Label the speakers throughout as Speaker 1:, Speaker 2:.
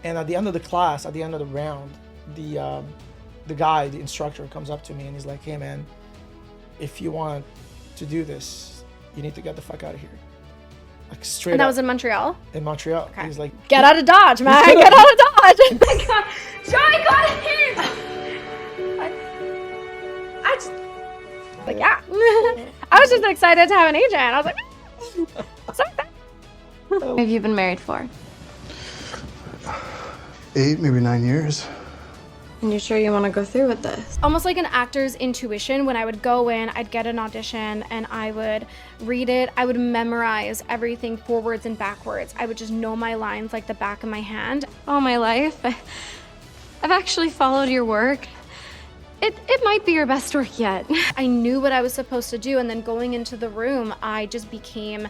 Speaker 1: And at the end of the class, at the end of the round, the instructor comes up to me and he's like, "Hey man, if you want to do this, you need to get the fuck out of here." Like straight
Speaker 2: And that
Speaker 1: up.
Speaker 2: was in Montreal?
Speaker 1: In Montreal.
Speaker 2: Okay.
Speaker 1: He's like,
Speaker 2: "Get out of Dodge, man. Get out of Dodge."
Speaker 3: Oh my God. Joey got hit! I just...
Speaker 2: Like, yeah. I was just excited to have an agent. I was like, so excited.
Speaker 4: How long have you been married for?
Speaker 5: 8, maybe 9 years.
Speaker 4: And you sure you want to go through with this?
Speaker 2: Almost like an actor's intuition. When I would go in, I'd get an audition and I would read it. I would memorize everything forwards and backwards. I would just know my lines like the back of my hand.
Speaker 4: All my life, I've actually followed your work. It might be your best work yet.
Speaker 2: I knew what I was supposed to do, and then going into the room, I just became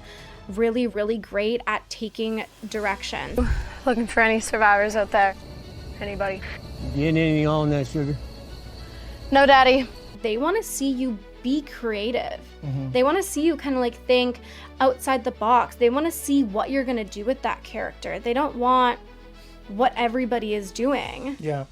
Speaker 2: really, really great at taking direction.
Speaker 6: Looking for any survivors out there? Anybody?
Speaker 7: Getting anything on that sugar?
Speaker 6: No, Daddy.
Speaker 2: They want to see you be creative. They want to see you kind of like think outside the box. They want to see what you're going to do with that character. They don't want what everybody is doing.
Speaker 1: yeah.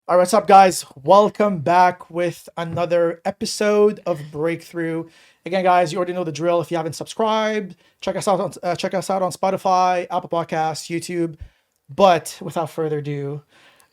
Speaker 1: All right, what's up, guys? Welcome back with another episode of Breakthrough. Again, guys, you already know the drill. If you haven't subscribed, check us out on Spotify, Apple Podcasts, YouTube. But without further ado,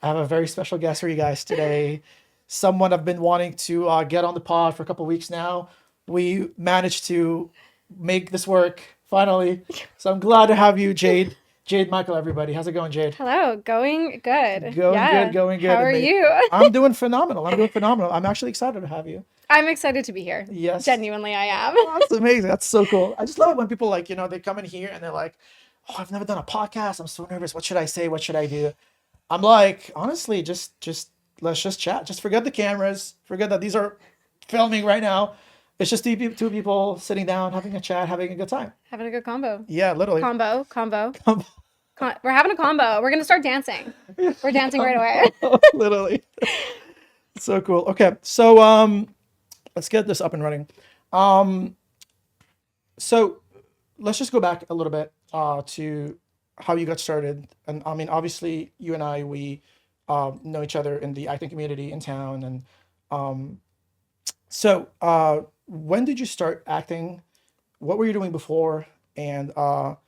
Speaker 1: I have a very special guest for you guys today. Someone I've been wanting to get on the pod for a couple of weeks now. We managed to make this work finally. So I'm glad to have you, Jade. Jade Michael, everybody. How's it going, Jade?
Speaker 2: Hello, going good.
Speaker 1: Going good.
Speaker 2: How are you?
Speaker 1: I'm doing phenomenal. I'm actually excited to have you.
Speaker 2: I'm excited to be here.
Speaker 1: Yes.
Speaker 2: Genuinely, I am.
Speaker 1: That's amazing. That's so cool. I just love it when people like, they come in here and they're like, "Oh, I've never done a podcast. I'm so nervous. What should I say? What should I do?" I'm like, honestly, just let's just chat. Just forget the cameras. Forget that these are filming right now. It's just two people sitting down, having a chat, having a good time.
Speaker 2: Having a good combo.
Speaker 1: Yeah, literally.
Speaker 2: Combo. We're having a combo. We're going to start dancing. We're dancing right away.
Speaker 1: Literally. So cool. Okay. So let's get this up and running. So let's just go back a little bit to how you got started. And I mean, obviously you and I, we know each other in the acting community in town. And so when did you start acting? What were you doing before? And how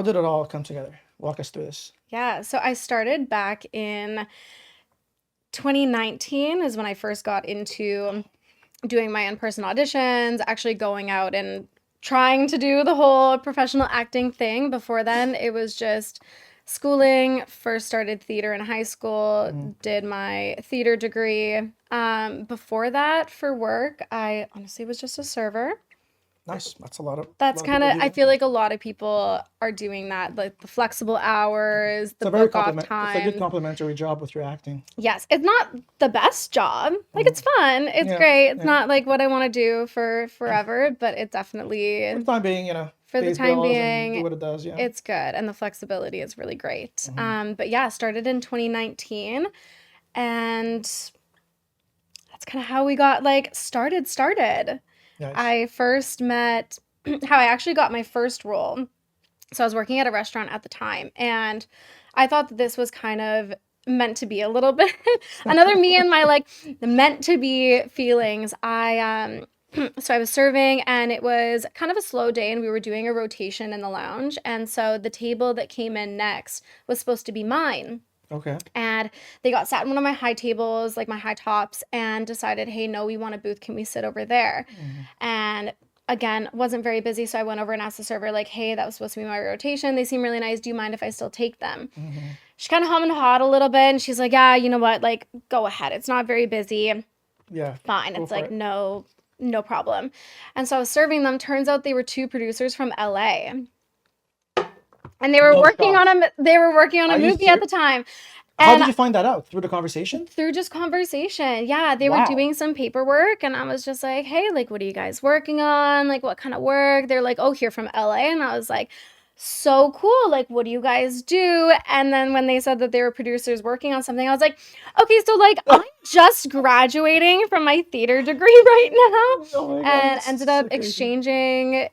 Speaker 1: did it all come together? Walk us through this.
Speaker 2: Yeah, so I started back in 2019 is when I first got into doing my in-person auditions, actually going out and trying to do the whole professional acting thing. Before then, it was just schooling. First started theater in high school, did my theater degree. Before that, for work, I honestly was just a server.
Speaker 1: Nice. That's a lot of.
Speaker 2: That's kind of, I feel like a lot of people are doing that, like the flexible hours, the book off time.
Speaker 1: It's a good complimentary job with your acting.
Speaker 2: Yes, it's not the best job. Like, it's fun. It's great. It's not like what I want to do for forever, but it definitely,
Speaker 1: For the time being,
Speaker 2: for the
Speaker 1: pays
Speaker 2: time
Speaker 1: bills and
Speaker 2: being,
Speaker 1: do what it does. Yeah.
Speaker 2: it's good. And the flexibility is really great. But yeah, started in 2019. And that's kind of how we got started.
Speaker 1: Nice.
Speaker 2: I first met how I actually got my first role. So I was working at a restaurant at the time, and I thought that this was kind of meant to be a little bit another me and my meant to be feelings. So I was serving, and it was kind of a slow day, and we were doing a rotation in the lounge, and so the table that came in next was supposed to be mine.
Speaker 1: Okay.
Speaker 2: And they got sat in one of my high tables, like my high tops, and decided, hey, no, we want a booth. Can we sit over there? And again, wasn't very busy. So I went over and asked the server, like, hey, that was supposed to be my rotation. They seem really nice. Do you mind if I still take them? She kind of hummed and hawed a little bit. And she's like, yeah, you know what? Like, go ahead. It's not very busy.
Speaker 1: Yeah.
Speaker 2: Fine. It's like, no problem. And so I was serving them. Turns out they were two producers from LA. And they were working on a movie at the time.
Speaker 1: How did you find that out? Through the conversation?
Speaker 2: Through just conversation. Yeah, they were doing some paperwork, and I was just like, hey, like, what are you guys working on? Like, what kind of work? They're like, oh, here from LA. And I was like, so cool. Like, what do you guys do? And then when they said that they were producers working on something, I was like, okay, so like, I'm just graduating from my theater degree right now.
Speaker 1: Oh my God,
Speaker 2: and
Speaker 1: that's
Speaker 2: ended up
Speaker 1: so crazy.
Speaker 2: exchanging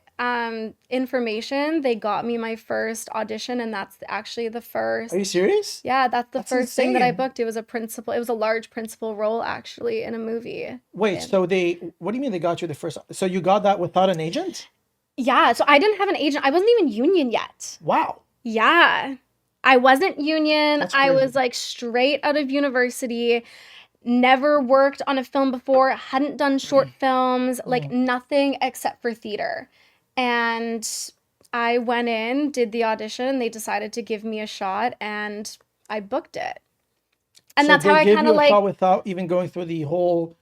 Speaker 2: information, they got me my first audition, and that's actually the first.
Speaker 1: Are you serious?
Speaker 2: Yeah, that's the
Speaker 1: That's
Speaker 2: first thing that I
Speaker 1: insane.
Speaker 2: booked. It was a large principal role actually in a movie.
Speaker 1: Wait,
Speaker 2: And-
Speaker 1: so what do you mean they got you the first? So you got that without an agent?
Speaker 2: yeah, so I didn't have an agent. I wasn't even union yet.
Speaker 1: Wow.
Speaker 2: Yeah. I wasn't union.
Speaker 1: That's
Speaker 2: I
Speaker 1: crazy.
Speaker 2: was like straight out of university, never worked on a film before, hadn't done short films, like nothing except for theater. And I went in, did the audition, they decided to give me a shot, and I booked it. And
Speaker 1: So
Speaker 2: that's how
Speaker 1: they
Speaker 2: I
Speaker 1: give
Speaker 2: kind
Speaker 1: you
Speaker 2: of
Speaker 1: a shot
Speaker 2: like,
Speaker 1: without even going through the whole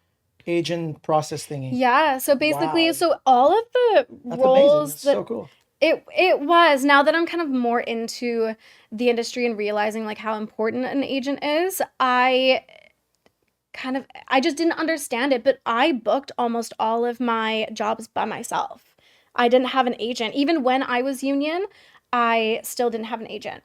Speaker 1: agent process thingy.
Speaker 2: yeah. So basically,
Speaker 1: Wow.
Speaker 2: so all of the
Speaker 1: That's amazing.
Speaker 2: roles
Speaker 1: That's
Speaker 2: that
Speaker 1: so cool.
Speaker 2: it was, now that I'm kind of more into the industry and realizing like how important an agent is, I just didn't understand it, but I booked almost all of my jobs by myself. I didn't have an agent. Even when I was union, I still didn't have an agent.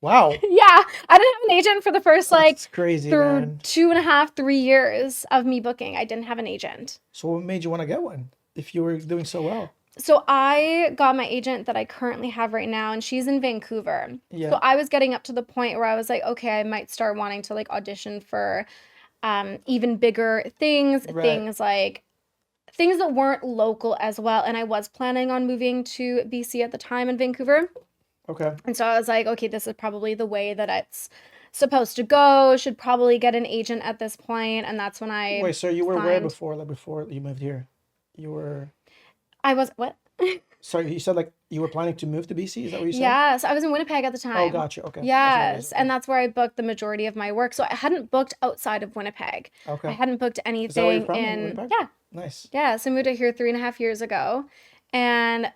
Speaker 1: Wow.
Speaker 2: Yeah, I didn't have an agent for the first like
Speaker 1: That's crazy,
Speaker 2: through
Speaker 1: man.
Speaker 2: 2.5, 3 years of me booking. I didn't have an agent.
Speaker 1: So what made you want to get one if you were doing so well?
Speaker 2: So I got my agent that I currently have right now, and she's in Vancouver.
Speaker 1: Yeah.
Speaker 2: So I was getting up to the point where I was like, okay, I might start wanting to like audition for even bigger things,
Speaker 1: Right.
Speaker 2: things that weren't local as well. And I was planning on moving to BC at the time in Vancouver.
Speaker 1: Okay.
Speaker 2: And so I was like, okay, this is probably the way that it's supposed to go. Should probably get an agent at this point. And that's when I
Speaker 1: Wait, so you were where
Speaker 2: signed.
Speaker 1: before, like before you moved here? You were,
Speaker 2: I was what?
Speaker 1: sorry, you said like you were planning to move to BC? Is that what you said?
Speaker 2: Yes, I was in Winnipeg at the time.
Speaker 1: Oh, gotcha. Okay.
Speaker 2: Yes, and that's where I booked the majority of my work. So I hadn't booked outside of Winnipeg.
Speaker 1: Okay.
Speaker 2: I hadn't booked
Speaker 1: Is that where you're
Speaker 2: anything
Speaker 1: from, in
Speaker 2: in
Speaker 1: Winnipeg?
Speaker 2: yeah,
Speaker 1: Nice.
Speaker 2: yeah. So I moved out here 3.5 years ago, and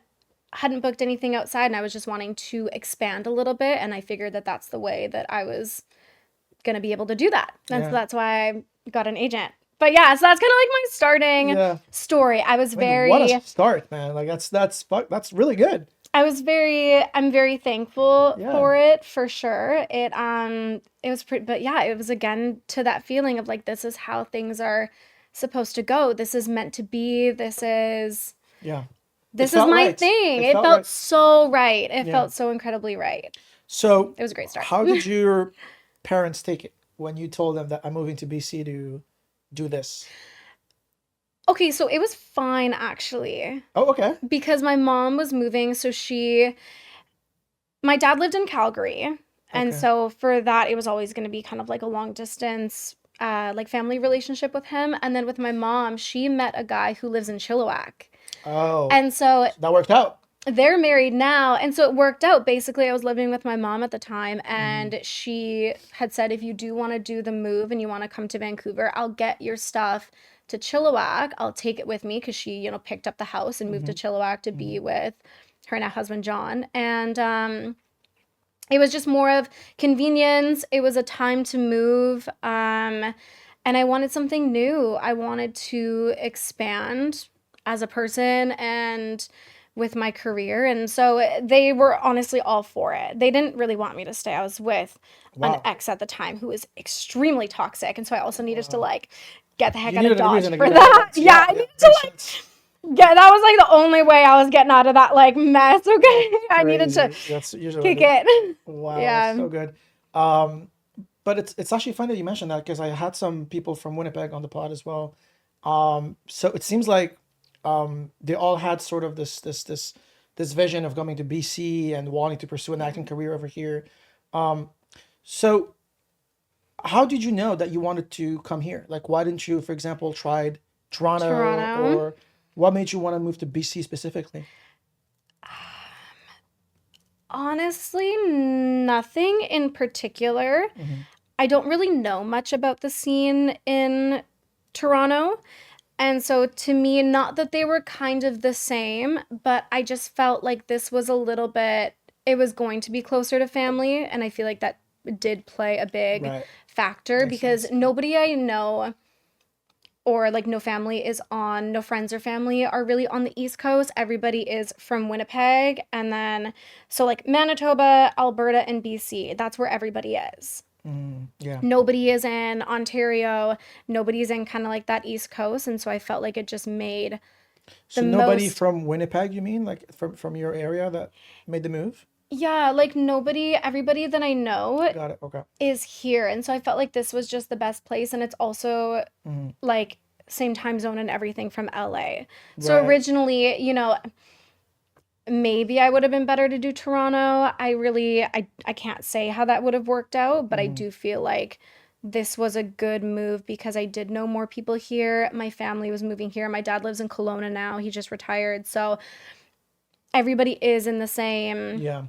Speaker 2: hadn't booked anything outside, and I was just wanting to expand a little bit, and I figured that that's the way that I was gonna be able to do that, and so
Speaker 1: Yeah.
Speaker 2: that's why I got an agent. But yeah, so that's kind of like my starting
Speaker 1: Yeah.
Speaker 2: story. I was
Speaker 1: I mean,
Speaker 2: very
Speaker 1: what a start, man. Like that's really good.
Speaker 2: I'm very thankful
Speaker 1: Yeah.
Speaker 2: for it, for sure. It was pretty, but yeah, it was again to that feeling of like, this is how things are supposed to go. This is meant to be.
Speaker 1: Yeah.
Speaker 2: This is
Speaker 1: felt
Speaker 2: my
Speaker 1: right.
Speaker 2: thing.
Speaker 1: It
Speaker 2: It
Speaker 1: felt
Speaker 2: felt
Speaker 1: right.
Speaker 2: so right. It
Speaker 1: Yeah.
Speaker 2: felt so incredibly right.
Speaker 1: So
Speaker 2: It was a great start.
Speaker 1: how did your parents take it when you told them that I'm moving to BC to do this?
Speaker 2: Okay, so it was fine actually,
Speaker 1: Oh, okay.
Speaker 2: because my mom was moving, so my dad lived in Calgary, and
Speaker 1: Okay.
Speaker 2: so for that, it was always going to be kind of like a long distance, like family relationship with him. And then with my mom, she met a guy who lives in Chilliwack,
Speaker 1: Oh,
Speaker 2: and so
Speaker 1: that worked out.
Speaker 2: they're married now, and so it worked out. Basically, I was living with my mom at the time, and she had said, if you do want to do the move and you want to come to Vancouver, I'll get your stuff to Chilliwack. I'll take it with me, because she, picked up the house and moved to Chilliwack to be with her now husband John. And it was just more of convenience. It was a time to move, and I wanted something new. I wanted to expand as a person and with my career, and so they were honestly all for it. They didn't really want me to stay. I was with an
Speaker 1: Wow.
Speaker 2: ex at the time who was extremely toxic, and so I also needed to like get the heck
Speaker 1: You
Speaker 2: out of
Speaker 1: needed a
Speaker 2: Dodge
Speaker 1: reason to
Speaker 2: for
Speaker 1: get out of
Speaker 2: that.
Speaker 1: it.
Speaker 2: Yeah, I needed to
Speaker 1: makes
Speaker 2: like
Speaker 1: sense.
Speaker 2: yeah, that was like the only way I was getting out of that like mess. Okay, I needed to
Speaker 1: Crazy. That's usually
Speaker 2: kick
Speaker 1: what
Speaker 2: it.
Speaker 1: Wow,
Speaker 2: Yeah.
Speaker 1: that's so good. But it's actually funny that you mentioned that, because I had some people from Winnipeg on the pod as well. So it seems like they all had sort of this vision of coming to BC and wanting to pursue an acting career over here. So how did you know that you wanted to come here? Like, why didn't you, for example, tried Toronto,
Speaker 2: Toronto.
Speaker 1: or what made you want to move to BC specifically?
Speaker 2: Honestly, nothing in particular. I don't really know much about the scene in Toronto. And so to me, not that they were kind of the same, but I just felt like this was a little bit, it was going to be closer to family. And I feel like that did play a big
Speaker 1: Right.
Speaker 2: factor,
Speaker 1: Makes
Speaker 2: because
Speaker 1: sense.
Speaker 2: nobody I know, or like no friends or family are really on the East Coast. Everybody is from Winnipeg. And then, so like Manitoba, Alberta, and BC, that's where everybody is.
Speaker 1: Yeah.
Speaker 2: Nobody is in Ontario. Nobody's in kind of like that East Coast. And so I felt like it just made
Speaker 1: So
Speaker 2: the
Speaker 1: nobody
Speaker 2: most
Speaker 1: from Winnipeg, you mean, like from your area that made the move?
Speaker 2: yeah, like everybody that I know
Speaker 1: Got it. Okay.
Speaker 2: is here. And so I felt like this was just the best place. And it's also
Speaker 1: Mhm.
Speaker 2: like same time zone and everything from LA. So
Speaker 1: Right.
Speaker 2: originally, maybe I would have been better to do Toronto. I can't say how that would have worked out, but I
Speaker 1: Mhm.
Speaker 2: do feel like this was a good move because I did know more people here. My family was moving here. My dad lives in Kelowna now. He just retired. So everybody is in the same
Speaker 1: Yeah.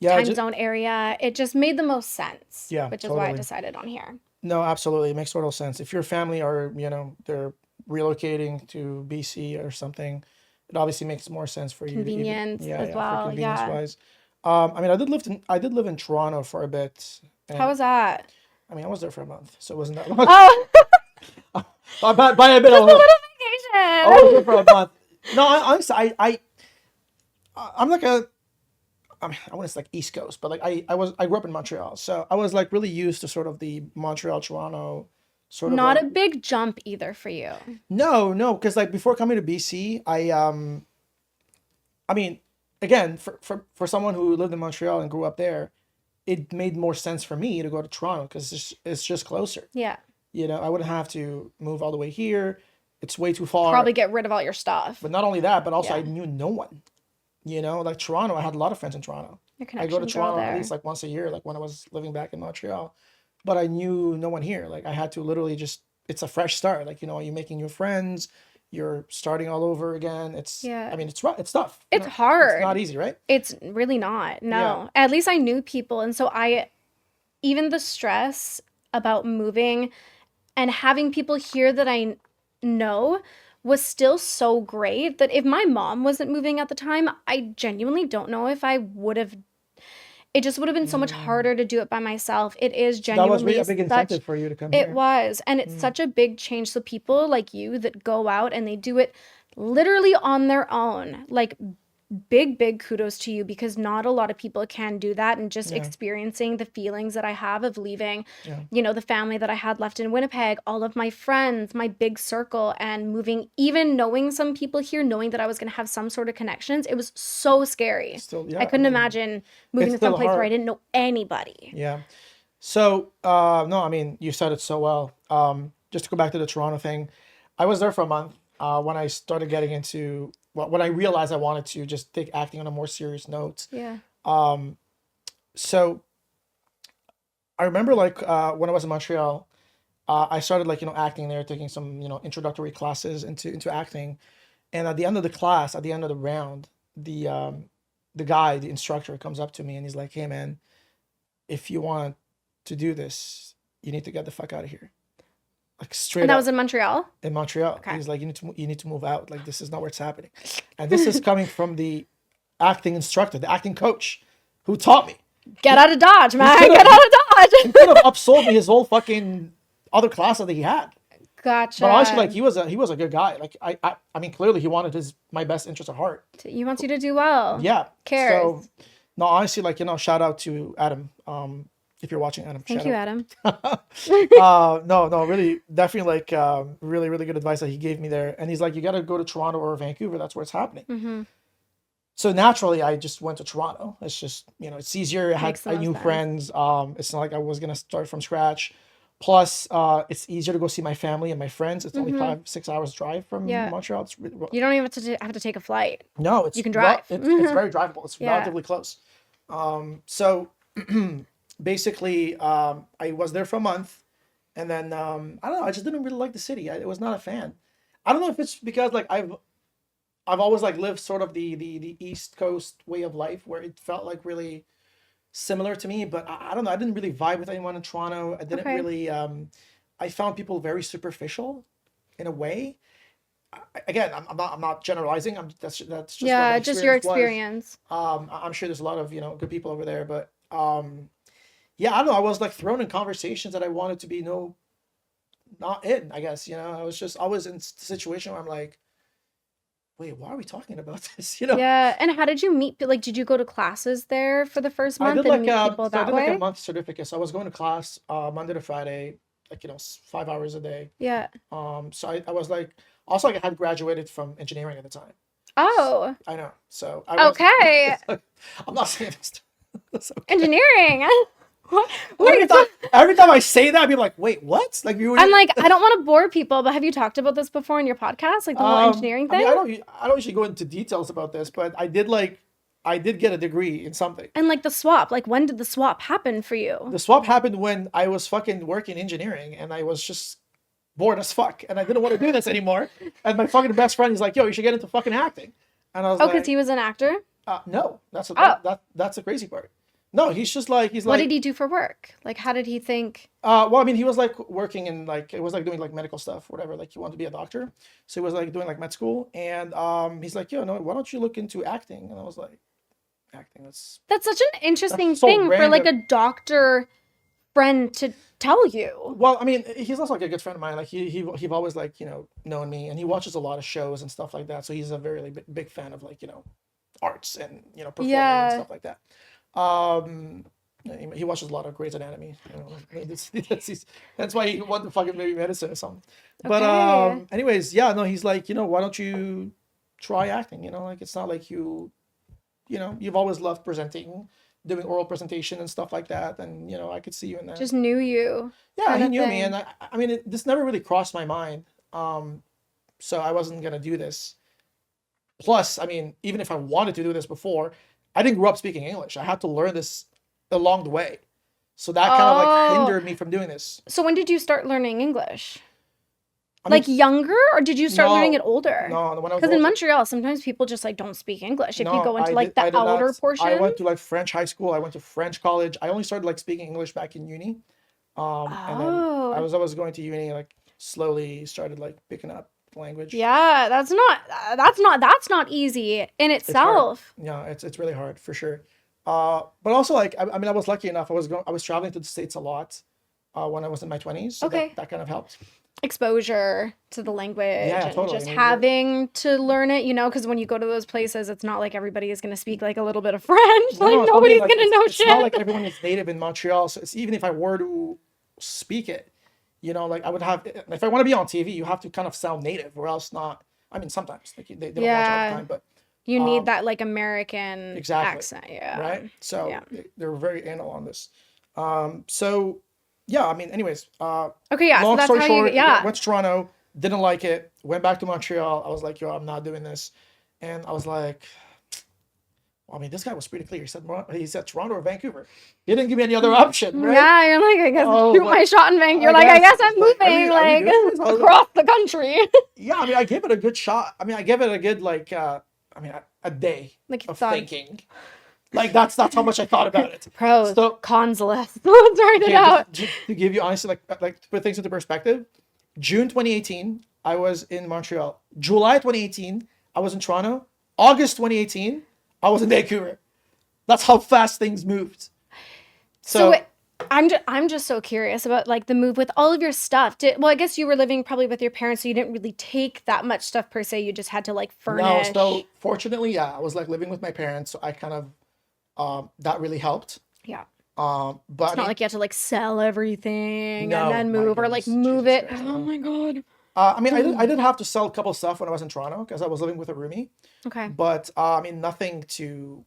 Speaker 1: Yeah.
Speaker 2: time zone area. It just made the most sense,
Speaker 1: Yeah.
Speaker 2: which is why I
Speaker 1: Totally.
Speaker 2: decided on here.
Speaker 1: No, absolutely. It makes total sense. If your family are, they're relocating to BC or something, it obviously makes more sense for you to even,
Speaker 2: Convenience
Speaker 1: yeah,
Speaker 2: as
Speaker 1: yeah, for
Speaker 2: well.
Speaker 1: convenience
Speaker 2: Yeah.
Speaker 1: wise. I mean, I did live in Toronto for a bit,
Speaker 2: How
Speaker 1: and
Speaker 2: was that?
Speaker 1: I mean, I was there for a month, so it wasn't that long.
Speaker 2: Oh,
Speaker 1: By a bit, I
Speaker 2: just a
Speaker 1: was like,
Speaker 2: little
Speaker 1: I was there
Speaker 2: vacation.
Speaker 1: for a month. No, honestly, I'm like I mean, I want to say like East Coast, but like I grew up in Montreal, so I was like really used to sort of the Montreal, Toronto, sort of
Speaker 2: Not
Speaker 1: like
Speaker 2: a big jump either for you.
Speaker 1: no, because like before coming to BC, I mean, again, for someone who lived in Montreal and grew up there, it made more sense for me to go to Toronto because it's just closer.
Speaker 2: Yeah.
Speaker 1: I wouldn't have to move all the way here. It's way too far.
Speaker 2: Probably get rid of all your stuff.
Speaker 1: But not only that, but also I
Speaker 2: Yeah.
Speaker 1: knew no one. Like Toronto, I had a lot of friends in Toronto.
Speaker 2: Your
Speaker 1: I go to
Speaker 2: connections are all
Speaker 1: Toronto at
Speaker 2: there.
Speaker 1: least like once a year, like when I was living back in Montreal. But I knew no one here. Like I had to literally just it's a fresh start. Like, you're making new friends, you're starting all over again.
Speaker 2: Yeah.
Speaker 1: I mean, it's rough, it's tough.
Speaker 2: It's
Speaker 1: It's
Speaker 2: hard.
Speaker 1: not easy, right?
Speaker 2: It's really not.
Speaker 1: Yeah.
Speaker 2: No. At least I knew people. And so even the stress about moving and having people here that I know was still so great that if my mom wasn't moving at the time, I genuinely don't know if I would have. It just would have been so much harder to do it by myself. It is
Speaker 1: So that was
Speaker 2: genuinely
Speaker 1: a big incentive for you to come
Speaker 2: it
Speaker 1: here.
Speaker 2: was, and it's such a big change. So people like you that go out and they do it literally on their own, like big kudos to you because not a lot of people can do that. And just
Speaker 1: Yeah.
Speaker 2: experiencing the feelings that I have of leaving,
Speaker 1: Yeah.
Speaker 2: the family that I had left in Winnipeg, all of my friends, my big circle, and moving, even knowing some people here, knowing that I was going to have some sort of connections, it was so scary.
Speaker 1: Still, yeah.
Speaker 2: I couldn't imagine moving to
Speaker 1: still
Speaker 2: some place where I
Speaker 1: hard.
Speaker 2: didn't know anybody.
Speaker 1: Yeah. So, no, I mean, you said it so well. Just to go back to the Toronto thing, I was there for a month. When I started getting into, well, when I realized I wanted to just take acting on a more serious note.
Speaker 2: Yeah.
Speaker 1: So I remember like when I was in Montreal, I started like acting there, taking some introductory classes into acting, and at the end of the class, at the end of the round, the instructor comes up to me and he's like, "Hey man, if you want to do this, you need to get the fuck out of here." Like straight
Speaker 2: And that
Speaker 1: up
Speaker 2: was in Montreal?
Speaker 1: in Montreal.
Speaker 2: Okay.
Speaker 1: He's like, you need to move out. Like, this is not where it's happening. And this is coming from the acting instructor, the acting coach, who taught me.
Speaker 2: Get out of Dodge, man.
Speaker 1: could've-
Speaker 2: Get out of
Speaker 1: He
Speaker 2: Dodge.
Speaker 1: could have upsold me his whole fucking other class that he had.
Speaker 2: Gotcha.
Speaker 1: But honestly, like he was a good guy. Like I mean, clearly he wanted my best interest at heart.
Speaker 2: He wants you to do well.
Speaker 1: Yeah.
Speaker 2: Cares.
Speaker 1: So no, honestly, like shout out to Adam. If you're watching, Adam.
Speaker 2: Thank
Speaker 1: shout
Speaker 2: you,
Speaker 1: out.
Speaker 2: Adam.
Speaker 1: No, really, definitely like really, really good advice that he gave me there. And he's like, you got to go to Toronto or Vancouver. That's where it's happening.
Speaker 2: Mm-hmm.
Speaker 1: So naturally, I just went to Toronto. It's just, it's easier.
Speaker 2: Makes
Speaker 1: I
Speaker 2: the
Speaker 1: knew
Speaker 2: most
Speaker 1: friends. It's not like I was going to start from scratch. Plus, it's easier to go see my family and my friends. It's only 5-6 hours drive from
Speaker 2: Yeah.
Speaker 1: Montreal. It's
Speaker 2: You don't even have to take a flight.
Speaker 1: no, it's
Speaker 2: You can drive.
Speaker 1: It's very drivable. It's
Speaker 2: Yeah.
Speaker 1: relatively close. So basically, I was there for a month, and then I don't know. I just didn't really like the city. I was not a fan. I don't know if it's because like I've always like lived sort of the East Coast way of life where it felt like really similar to me, but I don't know. I didn't really vibe with anyone in Toronto. I didn't
Speaker 2: Okay.
Speaker 1: really. I found people very superficial, in a way. Again, I'm not generalizing. That's just what
Speaker 2: Yeah,
Speaker 1: my
Speaker 2: just your
Speaker 1: was.
Speaker 2: experience.
Speaker 1: I'm sure there's a lot of good people over there, but yeah, I don't know. I was like thrown in conversations that I wanted to be not in. I guess I was just always in a situation where I'm like, wait, why are we talking about this?
Speaker 2: Yeah. And how did you meet? Like, did you go to classes there for the first
Speaker 1: I
Speaker 2: month
Speaker 1: did
Speaker 2: and
Speaker 1: like
Speaker 2: meet people
Speaker 1: so I
Speaker 2: that
Speaker 1: did like
Speaker 2: way?
Speaker 1: a month certificate. So I was going to class Monday to Friday, like 5 hours a day.
Speaker 2: Yeah.
Speaker 1: So I was like Also, like, I had graduated from engineering at the time.
Speaker 2: Oh,
Speaker 1: I know. So I was,
Speaker 2: okay.
Speaker 1: I'm not saying this. That's okay.
Speaker 2: Engineering. What?
Speaker 1: Every time I say that, I'd be like, wait, what? Like you were
Speaker 2: I'm like, I don't want to bore people, but have you talked about this before in your podcast? Like the whole engineering thing?
Speaker 1: I mean, I don't usually go into details about this, but I did get a degree in something.
Speaker 2: And like the swap, like when did the swap happen for you?
Speaker 1: The swap happened when I was fucking working engineering and I was just bored as fuck and I didn't want to do this anymore. And my fucking best friend, he's like, yo, you should get into fucking acting. And I was
Speaker 2: Oh,
Speaker 1: like,
Speaker 2: because he was an actor?
Speaker 1: no, that's
Speaker 2: Oh.
Speaker 1: that's the crazy part. No, he's just like,
Speaker 2: What did he do for work? Like, how did he think?
Speaker 1: Well, I mean, he was like working in like, it was like doing like medical stuff, whatever. Like he wanted to be a doctor. So he was like doing like med school. And he's like, yo, no, why don't you look into acting? And I was like, acting,
Speaker 2: That's such an interesting
Speaker 1: That's so
Speaker 2: thing for like
Speaker 1: random.
Speaker 2: a doctor friend to tell you.
Speaker 1: Well, I mean, he's also like a good friend of mine. Like he've always like, you know, known me and he watches a lot of shows and stuff like that. So he's a very like, big fan of like, you know, arts and, you know, performing and stuff like that. He watches a lot of Grey's Anatomy. You know, that's why he wanted to fucking maybe medicine or something. But
Speaker 2: Okay.
Speaker 1: anyways, yeah, no, he's like, you know, why don't you try acting? You know, like it's not like you know, you've always loved presenting, doing oral presentation and stuff like that, and you know, I could see you in that.
Speaker 2: Just knew you.
Speaker 1: Yeah,
Speaker 2: kind
Speaker 1: he
Speaker 2: of
Speaker 1: knew me,
Speaker 2: thing.
Speaker 1: and I mean, this never really crossed my mind. So I wasn't gonna do this. Plus, I mean, even if I wanted to do this before, I didn't grow up speaking English. I had to learn this along the way. So that kind of like
Speaker 2: Oh.
Speaker 1: hindered me from doing this.
Speaker 2: So when did you start learning English?
Speaker 1: I mean,
Speaker 2: Like younger, or did you start
Speaker 1: no,
Speaker 2: learning it older?
Speaker 1: No, when I was
Speaker 2: Because in
Speaker 1: older.
Speaker 2: Montreal, sometimes people just like don't speak English. If you
Speaker 1: No,
Speaker 2: go into
Speaker 1: I
Speaker 2: like
Speaker 1: did- I
Speaker 2: the
Speaker 1: did not.
Speaker 2: outer portion.
Speaker 1: I went to like French high school. I went to French college. I only started like speaking English back in uni. And then
Speaker 2: Oh.
Speaker 1: I was going to uni, like slowly started like picking up language.
Speaker 2: Yeah, that's not easy in
Speaker 1: It's hard.
Speaker 2: itself.
Speaker 1: Yeah, it's really hard for sure. But also like I mean I was lucky enough. I was traveling to the States a lot when I was in my 20s. So
Speaker 2: Okay.
Speaker 1: that kind of helped.
Speaker 2: Exposure to the language
Speaker 1: Yeah,
Speaker 2: and
Speaker 1: totally.
Speaker 2: just
Speaker 1: I mean, you're-
Speaker 2: having to learn it, you know, because when you go to those places, it's not like everybody is going to speak like a little bit of French.
Speaker 1: No,
Speaker 2: Like
Speaker 1: I mean,
Speaker 2: nobody's
Speaker 1: like,
Speaker 2: going to know
Speaker 1: it's
Speaker 2: shit.
Speaker 1: not like everyone is native in Montreal. So it's, even if I were to speak it, you know, like I would have, if I want to be on TV, you have to kind of sound native or else not. I mean, sometimes like, they don't watch it all
Speaker 2: Yeah.
Speaker 1: the time, but
Speaker 2: You need that like American
Speaker 1: exactly.
Speaker 2: accent. Yeah.
Speaker 1: right. So
Speaker 2: Yeah.
Speaker 1: they're very anal on this. So yeah, I mean, anyways,
Speaker 2: Okay, yeah. So
Speaker 1: long
Speaker 2: that's
Speaker 1: story
Speaker 2: how
Speaker 1: short,
Speaker 2: you, yeah.
Speaker 1: went to Toronto, didn't like it, went back to Montreal. I was like, yo, I'm not doing this. And I was like, well, I mean, this guy was pretty clear. He said Toronto or Vancouver. He didn't give me any other option, right?
Speaker 2: Yeah, you're like, I guess
Speaker 1: Oh,
Speaker 2: shoot
Speaker 1: but
Speaker 2: my shot in Vancouver.
Speaker 1: I
Speaker 2: You're like, I guess
Speaker 1: guess,
Speaker 2: I'm
Speaker 1: like,
Speaker 2: moving
Speaker 1: are we doing this? I was like-
Speaker 2: across the country.
Speaker 1: Yeah, I mean, I gave it a good shot. I mean, I gave it a good, like, I mean, a day
Speaker 2: Like you
Speaker 1: of
Speaker 2: thought,
Speaker 1: thinking. Like, that's how much I thought about it.
Speaker 2: pros,
Speaker 1: So-
Speaker 2: cons list. Let's write it
Speaker 1: Okay,
Speaker 2: out.
Speaker 1: just to give you honestly, like to put things into perspective, June 2018, I was in Montreal. July 2018, I was in Toronto. August 2018, I was in Vancouver. That's how fast things moved.
Speaker 2: So I'm just so curious about like the move with all of your stuff. Well, I guess you were living probably with your parents, so you didn't really take that much stuff per se. You just had to like
Speaker 1: no,
Speaker 2: furnish.
Speaker 1: so fortunately, yeah, I was like living with my parents, so I kind of that really helped.
Speaker 2: Yeah.
Speaker 1: But
Speaker 2: It's not like you had to like sell everything
Speaker 1: No,
Speaker 2: and then
Speaker 1: my
Speaker 2: move or like
Speaker 1: goodness,
Speaker 2: move
Speaker 1: Jesus
Speaker 2: it.
Speaker 1: Christ,
Speaker 2: Oh my god.
Speaker 1: I mean, I did have to sell a couple of stuff when I was in Toronto because I was living with a roomie.
Speaker 2: Okay.
Speaker 1: But I mean, nothing too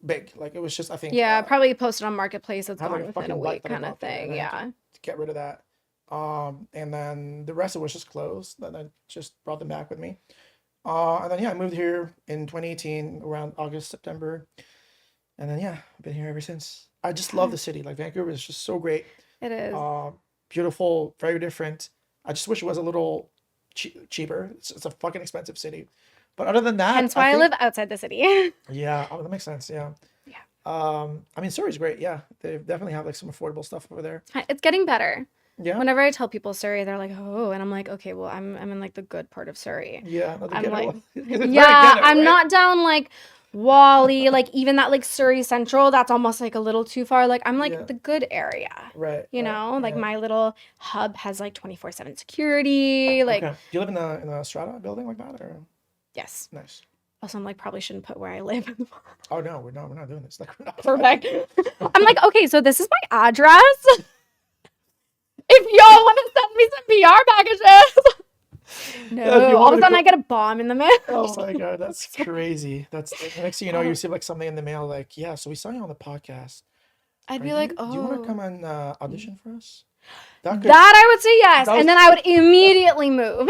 Speaker 1: big. Like it was just, I think.
Speaker 2: Yeah, probably posted on Marketplace. It's
Speaker 1: had,
Speaker 2: gone
Speaker 1: like, a
Speaker 2: within
Speaker 1: fucking
Speaker 2: a
Speaker 1: light
Speaker 2: week
Speaker 1: that I
Speaker 2: kind of
Speaker 1: bought there,
Speaker 2: thing.
Speaker 1: and I had
Speaker 2: Yeah.
Speaker 1: to get rid of that. And then the rest of it was just clothes. Then I just brought them back with me. And then yeah, I moved here in 2018 around August, September. And then yeah, I've been here ever since. I just love the city. Like Vancouver is just so great.
Speaker 2: It is.
Speaker 1: Beautiful, very different. I just wish it was a little cheaper. It's a fucking expensive city. But other than that,
Speaker 2: Hence why I
Speaker 1: think-
Speaker 2: live outside the city.
Speaker 1: Yeah, that makes sense. Yeah.
Speaker 2: Yeah.
Speaker 1: I mean, Surrey's great. Yeah, they definitely have like some affordable stuff over there.
Speaker 2: It's getting better.
Speaker 1: Yeah.
Speaker 2: Whenever I tell people Surrey, they're like, "Oh," and I'm like, "Okay, well, I'm in like the good part of Surrey."
Speaker 1: Yeah. No, the
Speaker 2: I'm
Speaker 1: ghetto
Speaker 2: like,
Speaker 1: one. It's very
Speaker 2: Yeah,
Speaker 1: ghetto,
Speaker 2: I'm
Speaker 1: right?
Speaker 2: not down like Wally, like even that like Surrey Central. That's almost like a little too far. Like I'm like
Speaker 1: Yeah.
Speaker 2: the good area.
Speaker 1: Right.
Speaker 2: You
Speaker 1: right,
Speaker 2: know, like
Speaker 1: yeah.
Speaker 2: my little hub has like 24/7 security. Like,
Speaker 1: Okay. Do you live in a strata building like that, or
Speaker 2: yes.
Speaker 1: nice?
Speaker 2: Also, I'm like probably shouldn't put where I live.
Speaker 1: Oh no, we're not doing this. Like we're not.
Speaker 2: Perfect. I'm like, okay, so this is my address. If y'all want to send me some PR packages. No, all of a sudden I get a bomb in the mail.
Speaker 1: Oh my god, that's crazy. That's the next thing you know, you receive like something in the mail, like, yeah, so we saw you on the podcast.
Speaker 2: I'd be like,
Speaker 1: Do you want to
Speaker 2: oh.
Speaker 1: come and audition for us? That could,
Speaker 2: That I would say yes,
Speaker 1: that was-
Speaker 2: and then I would immediately move.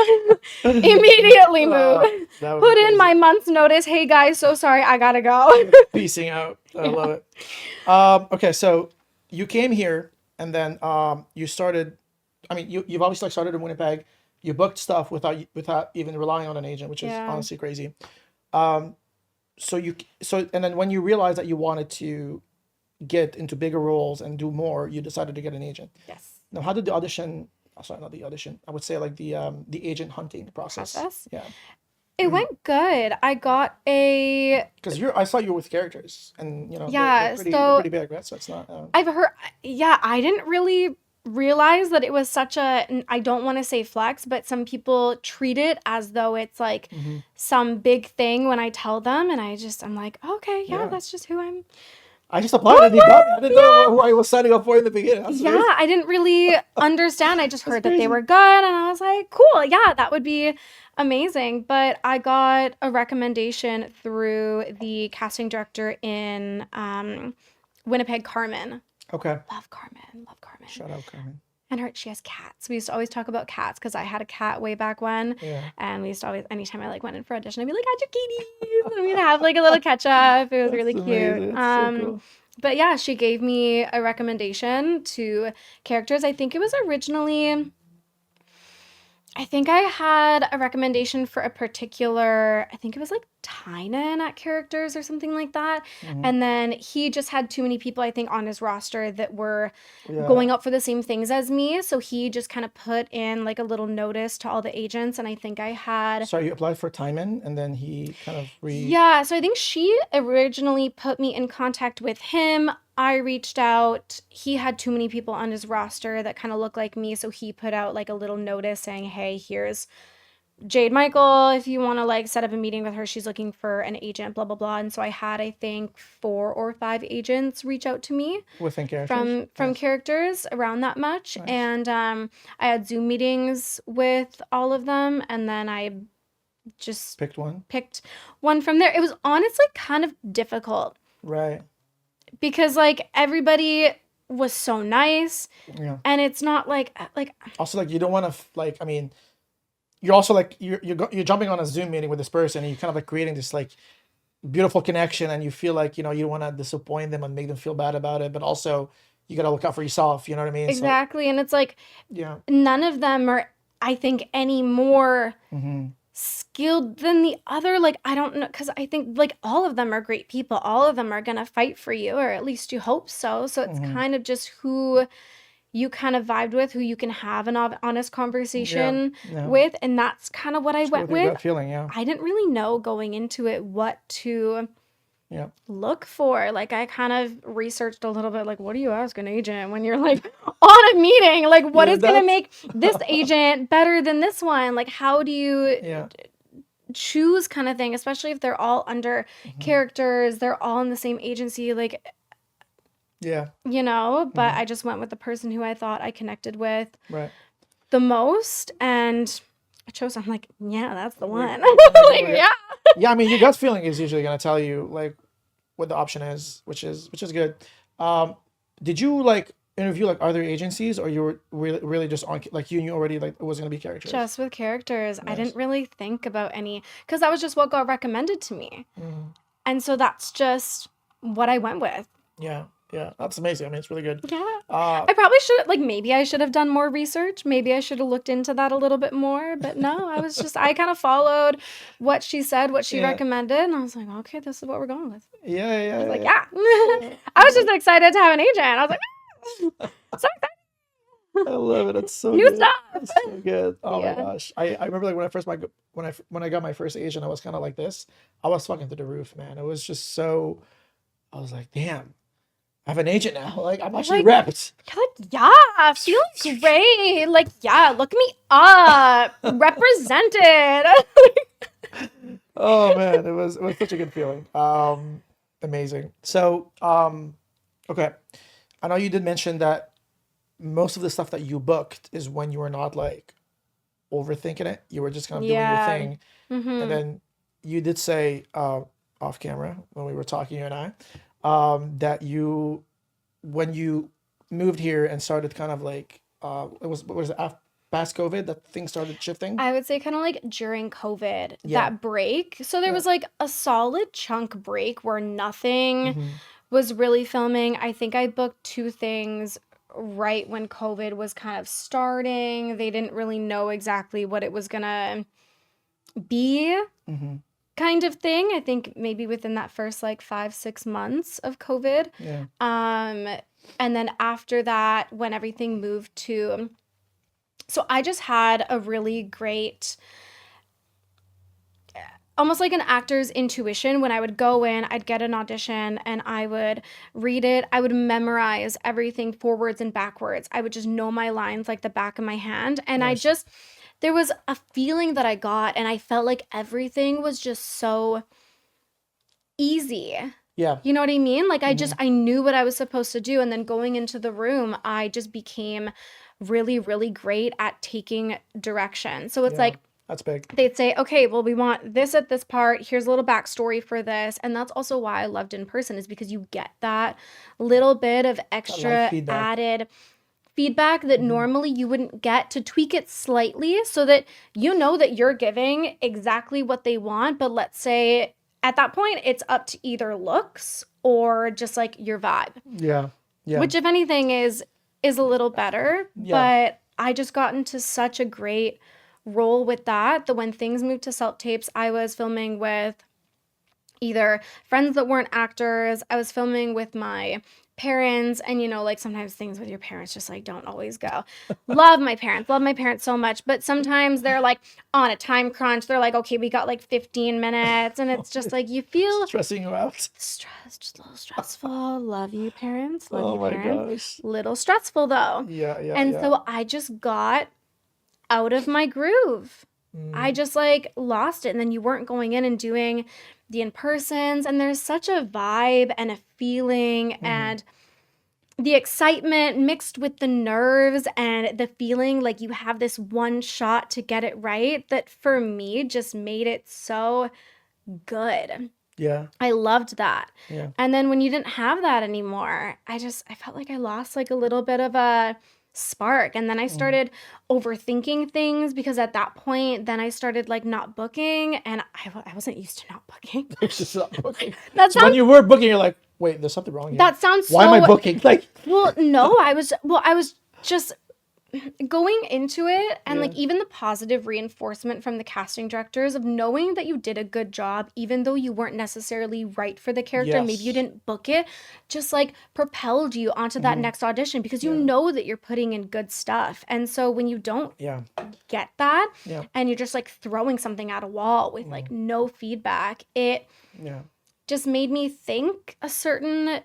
Speaker 2: Immediately move.
Speaker 1: that would be
Speaker 2: Put in
Speaker 1: crazy.
Speaker 2: my month's notice. Hey guys, so sorry, I gotta go.
Speaker 1: Peacing out. I love it. Okay, so you came here and then you started. I mean, you've obviously like started in Winnipeg. You booked stuff without even relying on an agent, which is
Speaker 2: Yeah.
Speaker 1: honestly crazy. So and then when you realized that you wanted to get into bigger roles and do more, you decided to get an agent.
Speaker 2: Yes.
Speaker 1: Now, how did the audition? Oh, sorry, not the audition. I would say like the agent hunting process. Yeah,
Speaker 2: It went good. I got a.
Speaker 1: because I saw you with characters, and you know,
Speaker 2: Yeah,
Speaker 1: they're pretty,
Speaker 2: so-
Speaker 1: they're pretty big, right? So it's not.
Speaker 2: I've heard. Yeah, I didn't really realize that it was such a. I don't want to say flex, but some people treat it as though it's like some big thing when I tell them, and I'm like, okay, yeah,
Speaker 1: Yeah.
Speaker 2: that's just who I'm.
Speaker 1: I just applied and you got me. I didn't know who I was signing up for in the beginning. That's
Speaker 2: Yeah,
Speaker 1: amazing.
Speaker 2: I didn't really understand. I just heard that they
Speaker 1: crazy.
Speaker 2: were good, and I was like, cool, yeah, that would be amazing. But I got a recommendation through the casting director in Winnipeg, Carmen.
Speaker 1: Okay.
Speaker 2: Love Carmen, love Carmen.
Speaker 1: Shout out, Carmen.
Speaker 2: And she has cats. We used to always talk about cats because I had a cat way back when.
Speaker 1: Yeah.
Speaker 2: And we used to always, anytime I like went in for audition, I'd be like, how'd your kitties? And we'd have like a little catch up. It was really
Speaker 1: That's
Speaker 2: cute.
Speaker 1: amazing. That's so cool.
Speaker 2: But yeah, she gave me a recommendation to characters. I think it was originally, I think I had a recommendation for a particular, I think it was like Tynan at characters or something like that. And then he just had too many people, I think, on his roster that were
Speaker 1: Yeah.
Speaker 2: going up for the same things as me. So he just kind of put in like a little notice to all the agents. And I think I had.
Speaker 1: Sorry, you applied for Timon, and then he kind of
Speaker 2: Yeah, so I think she originally put me in contact with him. I reached out. He had too many people on his roster that kind of looked like me, so he put out like a little notice saying, "Hey, here's Jade Michael. If you want to like set up a meeting with her, she's looking for an agent, blah blah blah." And so I had, I think, 4 or 5 agents reach out to me
Speaker 1: within characters.
Speaker 2: from characters around that much, and I had Zoom meetings with all of them, and then I just
Speaker 1: Picked one.
Speaker 2: picked one from there. It was honestly kind of difficult
Speaker 1: Right.
Speaker 2: because like everybody was so nice,
Speaker 1: Yeah.
Speaker 2: and it's not like
Speaker 1: Also, like you don't want to like. I mean, you're also like you're jumping on a Zoom meeting with this person, and you're kind of like creating this like beautiful connection, and you feel like you don't want to disappoint them and make them feel bad about it, but also you got to look out for yourself. You know what I mean?
Speaker 2: exactly. And it's like
Speaker 1: So, yeah.
Speaker 2: none of them are, I think, any more skilled than the other. Like I don't know, because I think like all of them are great people. All of them are gonna fight for you, or at least you hope so. So it's kind of just who you kind of vibed with, who you can have an honest conversation
Speaker 1: Yeah.
Speaker 2: with, and that's kind of what I went
Speaker 1: With your gut
Speaker 2: with.
Speaker 1: feeling, yeah.
Speaker 2: I didn't really know going into it what to
Speaker 1: Yeah.
Speaker 2: look for. Like I kind of researched a little bit, like what do you ask an agent when you're like on a meeting? Like what
Speaker 1: Yeah,
Speaker 2: is gonna
Speaker 1: that's-
Speaker 2: make this agent better than this one? Like how do you
Speaker 1: Yeah.
Speaker 2: choose, kind of thing, especially if they're all under characters, they're all in the same agency, like
Speaker 1: Yeah.
Speaker 2: but I just went with the person who I thought I connected with
Speaker 1: Right.
Speaker 2: the most, and I chose. I'm like, yeah, that's the one.
Speaker 1: we're
Speaker 2: Like,
Speaker 1: gonna-
Speaker 2: yeah.
Speaker 1: Yeah, I mean, your gut feeling is usually gonna tell you like what the option is, which is good. Did you like interview like other agencies, or you were really just on like you knew already like it was gonna be characters?
Speaker 2: Just with characters. I
Speaker 1: Nice.
Speaker 2: didn't really think about any, because that was just what got recommended to me,
Speaker 1: Mm-hmm.
Speaker 2: and so that's just what I went with.
Speaker 1: Yeah, that's amazing. I mean, it's really good.
Speaker 2: Yeah.
Speaker 1: Uh,
Speaker 2: I probably should, like, maybe I should have done more research. Maybe I should have looked into that a little bit more. But no, I kind of followed what she said, what she
Speaker 1: Yeah.
Speaker 2: recommended. And I was like, okay, this is what we're going with.
Speaker 1: yeah,
Speaker 2: I was like, yeah. I was just excited to have an agent. I was like, so excited.
Speaker 1: I love it. It's so
Speaker 2: New
Speaker 1: good.
Speaker 2: stuff.
Speaker 1: It's so good. Oh
Speaker 2: Yeah.
Speaker 1: my gosh. I remember like when I got my first agent, I was kind of like this. I was fucking through the roof, man. It was just so. I was like, damn, I have an agent now. Like I'm actually
Speaker 2: Like-
Speaker 1: repped.
Speaker 2: You're like, yeah, feeling great. Like, yeah, look me up. Represented.
Speaker 1: Oh man, it was such a good feeling. Amazing. So okay, I know you did mention that most of the stuff that you booked is when you were not like overthinking it. You were just kind of doing your
Speaker 2: Yeah.
Speaker 1: thing.
Speaker 2: Mm-hmm.
Speaker 1: And then you did say off camera when we were talking, you and I, that you, when you moved here and started kind of like, it was, what was it, past COVID that things started shifting?
Speaker 2: I would say kind of like during COVID,
Speaker 1: Yeah.
Speaker 2: that break. So there
Speaker 1: Yeah.
Speaker 2: was like a solid chunk break where nothing
Speaker 1: Mhm.
Speaker 2: was really filming. I think I booked 2 things right when COVID was kind of starting. They didn't really know exactly what it was gonna be,
Speaker 1: Mhm.
Speaker 2: kind of thing. I think maybe within that first like 5-6 months of COVID.
Speaker 1: Yeah.
Speaker 2: And then after that, when everything moved to, so I just had a really great, almost like an actor's intuition. When I would go in, I'd get an audition and I would read it. I would memorize everything forwards and backwards. I would just know my lines like the back of my hand. And
Speaker 1: Nice.
Speaker 2: there was a feeling that I got, and I felt like everything was just so easy.
Speaker 1: Yeah.
Speaker 2: You know what I mean? Like I knew what I was supposed to do. And then going into the room, I just became really, really great at taking direction. So it's
Speaker 1: Yeah.
Speaker 2: like,
Speaker 1: That's big.
Speaker 2: they'd say, okay, well, we want this at this part. Here's a little backstory for this. And that's also why I loved in person, is because you get that little bit of extra
Speaker 1: feedback.
Speaker 2: added feedback that normally you wouldn't get, to tweak it slightly so that you know that you're giving exactly what they want. But let's say at that point, it's up to either looks or just like your vibe,
Speaker 1: Yeah. Yeah.
Speaker 2: which if anything is a little better.
Speaker 1: Yeah.
Speaker 2: But I just got into such a great role with that when things moved to self tapes, I was filming with either friends that weren't actors. I was filming with my parents, and you know, like sometimes things with your parents just like don't always go. Love my parents so much, but sometimes they're like on a time crunch. They're like, okay, we got like 15 minutes, and it's just like you feel
Speaker 1: Stressing you out.
Speaker 2: stressed, just a little stressful. Love you, parents. Love
Speaker 1: Oh
Speaker 2: you,
Speaker 1: my
Speaker 2: parents.
Speaker 1: gosh.
Speaker 2: Little stressful though.
Speaker 1: Yeah. Yeah.
Speaker 2: And
Speaker 1: yeah.
Speaker 2: so I just got out of my groove. I just like lost it. And then you weren't going in and doing the in-persons, and there's such a vibe and a feeling and the excitement mixed with the nerves and the feeling like you have this one shot to get it right, that for me just made it so good.
Speaker 1: Yeah.
Speaker 2: I loved that.
Speaker 1: Yeah.
Speaker 2: And then when you didn't have that anymore, I felt like I lost like a little bit of a spark. And then I started overthinking things, because at that point, then I started like not booking, and I wasn't used to not booking.
Speaker 1: It's just not booking.
Speaker 2: That
Speaker 1: So when
Speaker 2: sounds,
Speaker 1: you were booking, you're like, wait, there's something wrong here.
Speaker 2: that sounds
Speaker 1: Why am I
Speaker 2: so,
Speaker 1: booking? Like,
Speaker 2: well, no, I was just going into it, and like even the positive reinforcement from the casting directors of knowing that you did a good job, even though you weren't necessarily right for the character, maybe you
Speaker 1: Yes.
Speaker 2: didn't book it, just like propelled you onto that next audition, because you know that you're putting in good stuff. And so when you don't
Speaker 1: yeah.
Speaker 2: get that,
Speaker 1: Yeah.
Speaker 2: and you're just like throwing something at a wall with like no feedback, it
Speaker 1: Yeah.
Speaker 2: just made me think a certain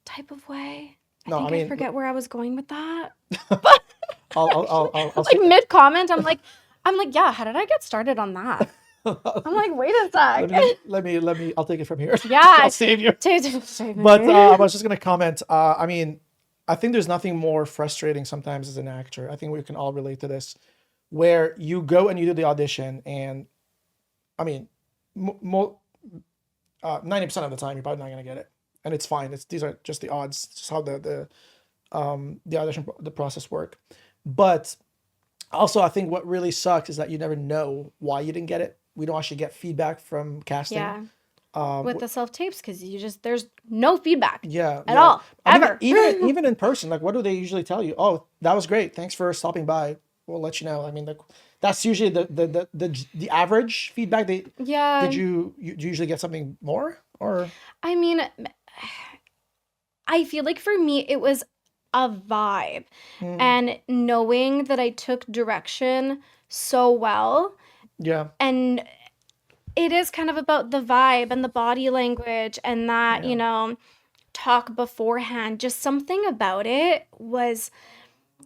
Speaker 2: type of way.
Speaker 1: No,
Speaker 2: I
Speaker 1: I
Speaker 2: think I
Speaker 1: mean,
Speaker 2: forget where I was going with that.
Speaker 1: I'll
Speaker 2: Like
Speaker 1: say,
Speaker 2: mid comment, I'm like, yeah, how did I get started on that? I'm like, wait a sec.
Speaker 1: let me, I'll take it from here.
Speaker 2: Yeah.
Speaker 1: I'll save you. But I was just going to comment. I mean, I think there's nothing more frustrating sometimes as an actor. I think we can all relate to this, where you go and you do the audition, and I mean, 90% of the time you're probably not going to get it, and it's fine. These are just the odds. It's just how the audition the process work. But also, I think what really sucks is that you never know why you didn't get it. We don't actually get feedback from casting.
Speaker 2: Yeah. With the self tapes, because there's no feedback.
Speaker 1: Yeah,
Speaker 2: At all.
Speaker 1: I mean,
Speaker 2: Ever.
Speaker 1: even in person, like, what do they usually tell you? Oh, that was great. Thanks for stopping by. We'll let you know. I mean, that's usually the average feedback.
Speaker 2: Yeah.
Speaker 1: Did you usually get something more, or?
Speaker 2: I mean, I feel like for me, it was a vibe. And knowing that I took direction so well,
Speaker 1: Yeah.
Speaker 2: and it is kind of about the vibe and the body language and that, you know, talk beforehand. Just something about it was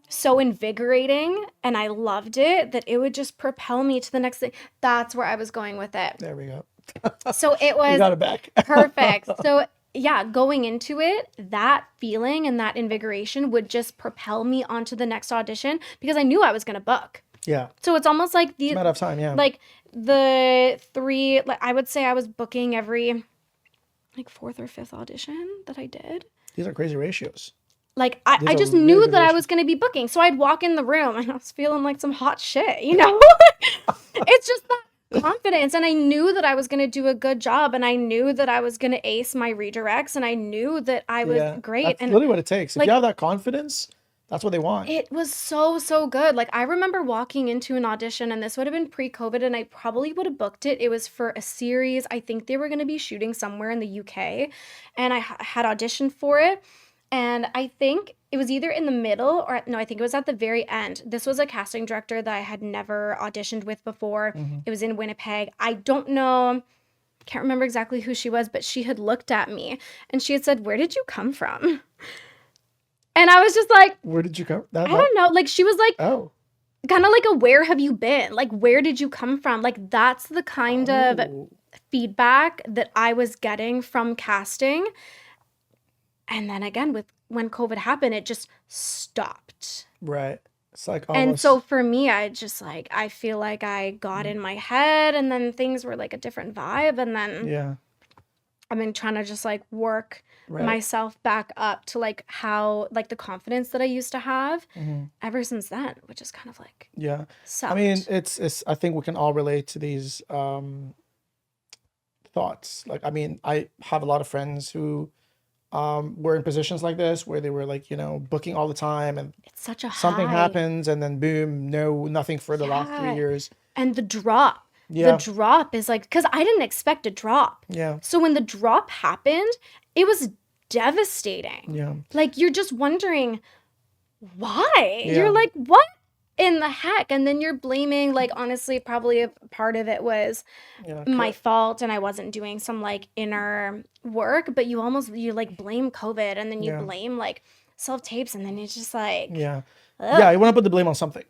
Speaker 2: so invigorating, and I loved it, that it would just propel me to the next thing. That's where I was going with it.
Speaker 1: There we go.
Speaker 2: So it
Speaker 1: We
Speaker 2: was
Speaker 1: got it back.
Speaker 2: perfect. So yeah, going into it, that feeling and that invigoration would just propel me onto the next audition, because I knew I was going to book.
Speaker 1: Yeah.
Speaker 2: So it's almost like
Speaker 1: It's a matter of time. Yeah.
Speaker 2: like the 3, like I would say I was booking every like 4th or 5th audition that I did.
Speaker 1: These are crazy ratios.
Speaker 2: Like
Speaker 1: These
Speaker 2: I
Speaker 1: are
Speaker 2: just
Speaker 1: really
Speaker 2: knew
Speaker 1: good
Speaker 2: that I
Speaker 1: ratios.
Speaker 2: was going to be booking. So I'd walk in the room and I was feeling like some hot shit, you know? It's just that confidence. And I knew that I was going to do a good job, and I knew that I was going to ace my redirects, and I knew that I was great.
Speaker 1: That's
Speaker 2: And
Speaker 1: literally what it takes. If
Speaker 2: like,
Speaker 1: you have that confidence, that's what they want.
Speaker 2: it was so, so good. Like, I remember walking into an audition, and this would have been pre-COVID, and I probably would have booked it. It was for a series. I think they were going to be shooting somewhere in the UK, and I had auditioned for it. And I think it was either in the middle or no, I think it was at the very end. This was a casting director that I had never auditioned with before. It was in Winnipeg. I don't know, can't remember exactly who she was, but she had looked at me and she had said, "Where did you come from?" And I was just like,
Speaker 1: Where did you come?
Speaker 2: I don't know. Like, she was like,
Speaker 1: Oh.
Speaker 2: kind of like a "where have you been?" Like, where did you come from? Like, that's the kind of feedback that I was getting from casting. And then again, when COVID happened, it just stopped.
Speaker 1: Right. It's like
Speaker 2: And
Speaker 1: almost.
Speaker 2: so for me, I feel like I got in my head, and then things were like a different vibe. And then
Speaker 1: Yeah.
Speaker 2: I've been trying to just like work
Speaker 1: Right.
Speaker 2: myself back up to like how, like the confidence that I used to have
Speaker 1: Mm-hmm.
Speaker 2: ever since then, which is kind of like
Speaker 1: Yeah.
Speaker 2: sucked.
Speaker 1: I mean, it's. I think we can all relate to these thoughts. Like, I mean, I have a lot of friends who were in positions like this where they were like, booking all the time, and
Speaker 2: it's such a
Speaker 1: something
Speaker 2: high.
Speaker 1: happens, and then boom, nothing for the last 3
Speaker 2: Yeah.
Speaker 1: years.
Speaker 2: And the drop.
Speaker 1: Yeah.
Speaker 2: The drop is like, because I didn't expect a drop.
Speaker 1: Yeah.
Speaker 2: So when the drop happened, it was devastating.
Speaker 1: Yeah.
Speaker 2: Like, you're just wondering why.
Speaker 1: Yeah.
Speaker 2: You're like, what in the heck? And then you're blaming, like, honestly, probably a part of it was
Speaker 1: Yeah.
Speaker 2: my fault, and I wasn't doing some like inner work, but you like blame COVID, and then you
Speaker 1: Yeah.
Speaker 2: blame like self-tapes, and then it's just like,
Speaker 1: Yeah.
Speaker 2: ugh.
Speaker 1: Yeah. You want to put the blame on something.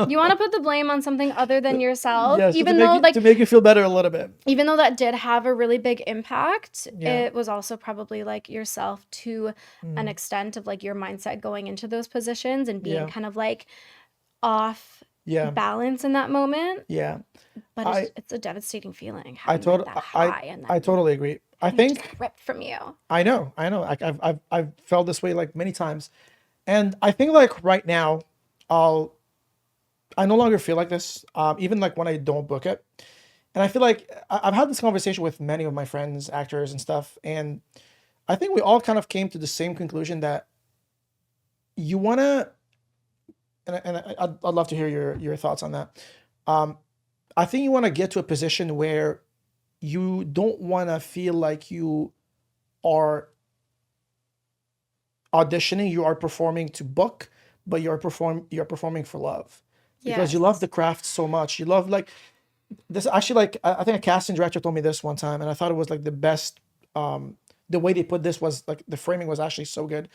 Speaker 2: You want to put the blame on something other than yourself,
Speaker 1: Yes, just
Speaker 2: even
Speaker 1: to make
Speaker 2: though
Speaker 1: you,
Speaker 2: like
Speaker 1: to make you feel better a little bit.
Speaker 2: even though that did have a really big impact,
Speaker 1: Yeah.
Speaker 2: it was also probably like yourself to an extent of like your mindset going into those positions and being
Speaker 1: Yeah.
Speaker 2: kind of like off
Speaker 1: Yeah.
Speaker 2: balance in that moment.
Speaker 1: Yeah.
Speaker 2: But it's a devastating feeling having that high and then
Speaker 1: I totally agree. I
Speaker 2: it
Speaker 1: think
Speaker 2: just ripped from you.
Speaker 1: I know. I've felt this way like many times, and I think like right now, I no longer feel like this. Even like when I don't book it, and I feel like I've had this conversation with many of my friends, actors and stuff, and I think we all kind of came to the same conclusion that you want to, and I'd love to hear your thoughts on that. I think you want to get to a position where you don't want to feel like you are auditioning, you are performing to book, but you're performing for love, because you love the craft so much. You love like this. Actually, like I think a casting director told me this one time, and I thought it was like the best. The way they put this was like the framing was actually so good.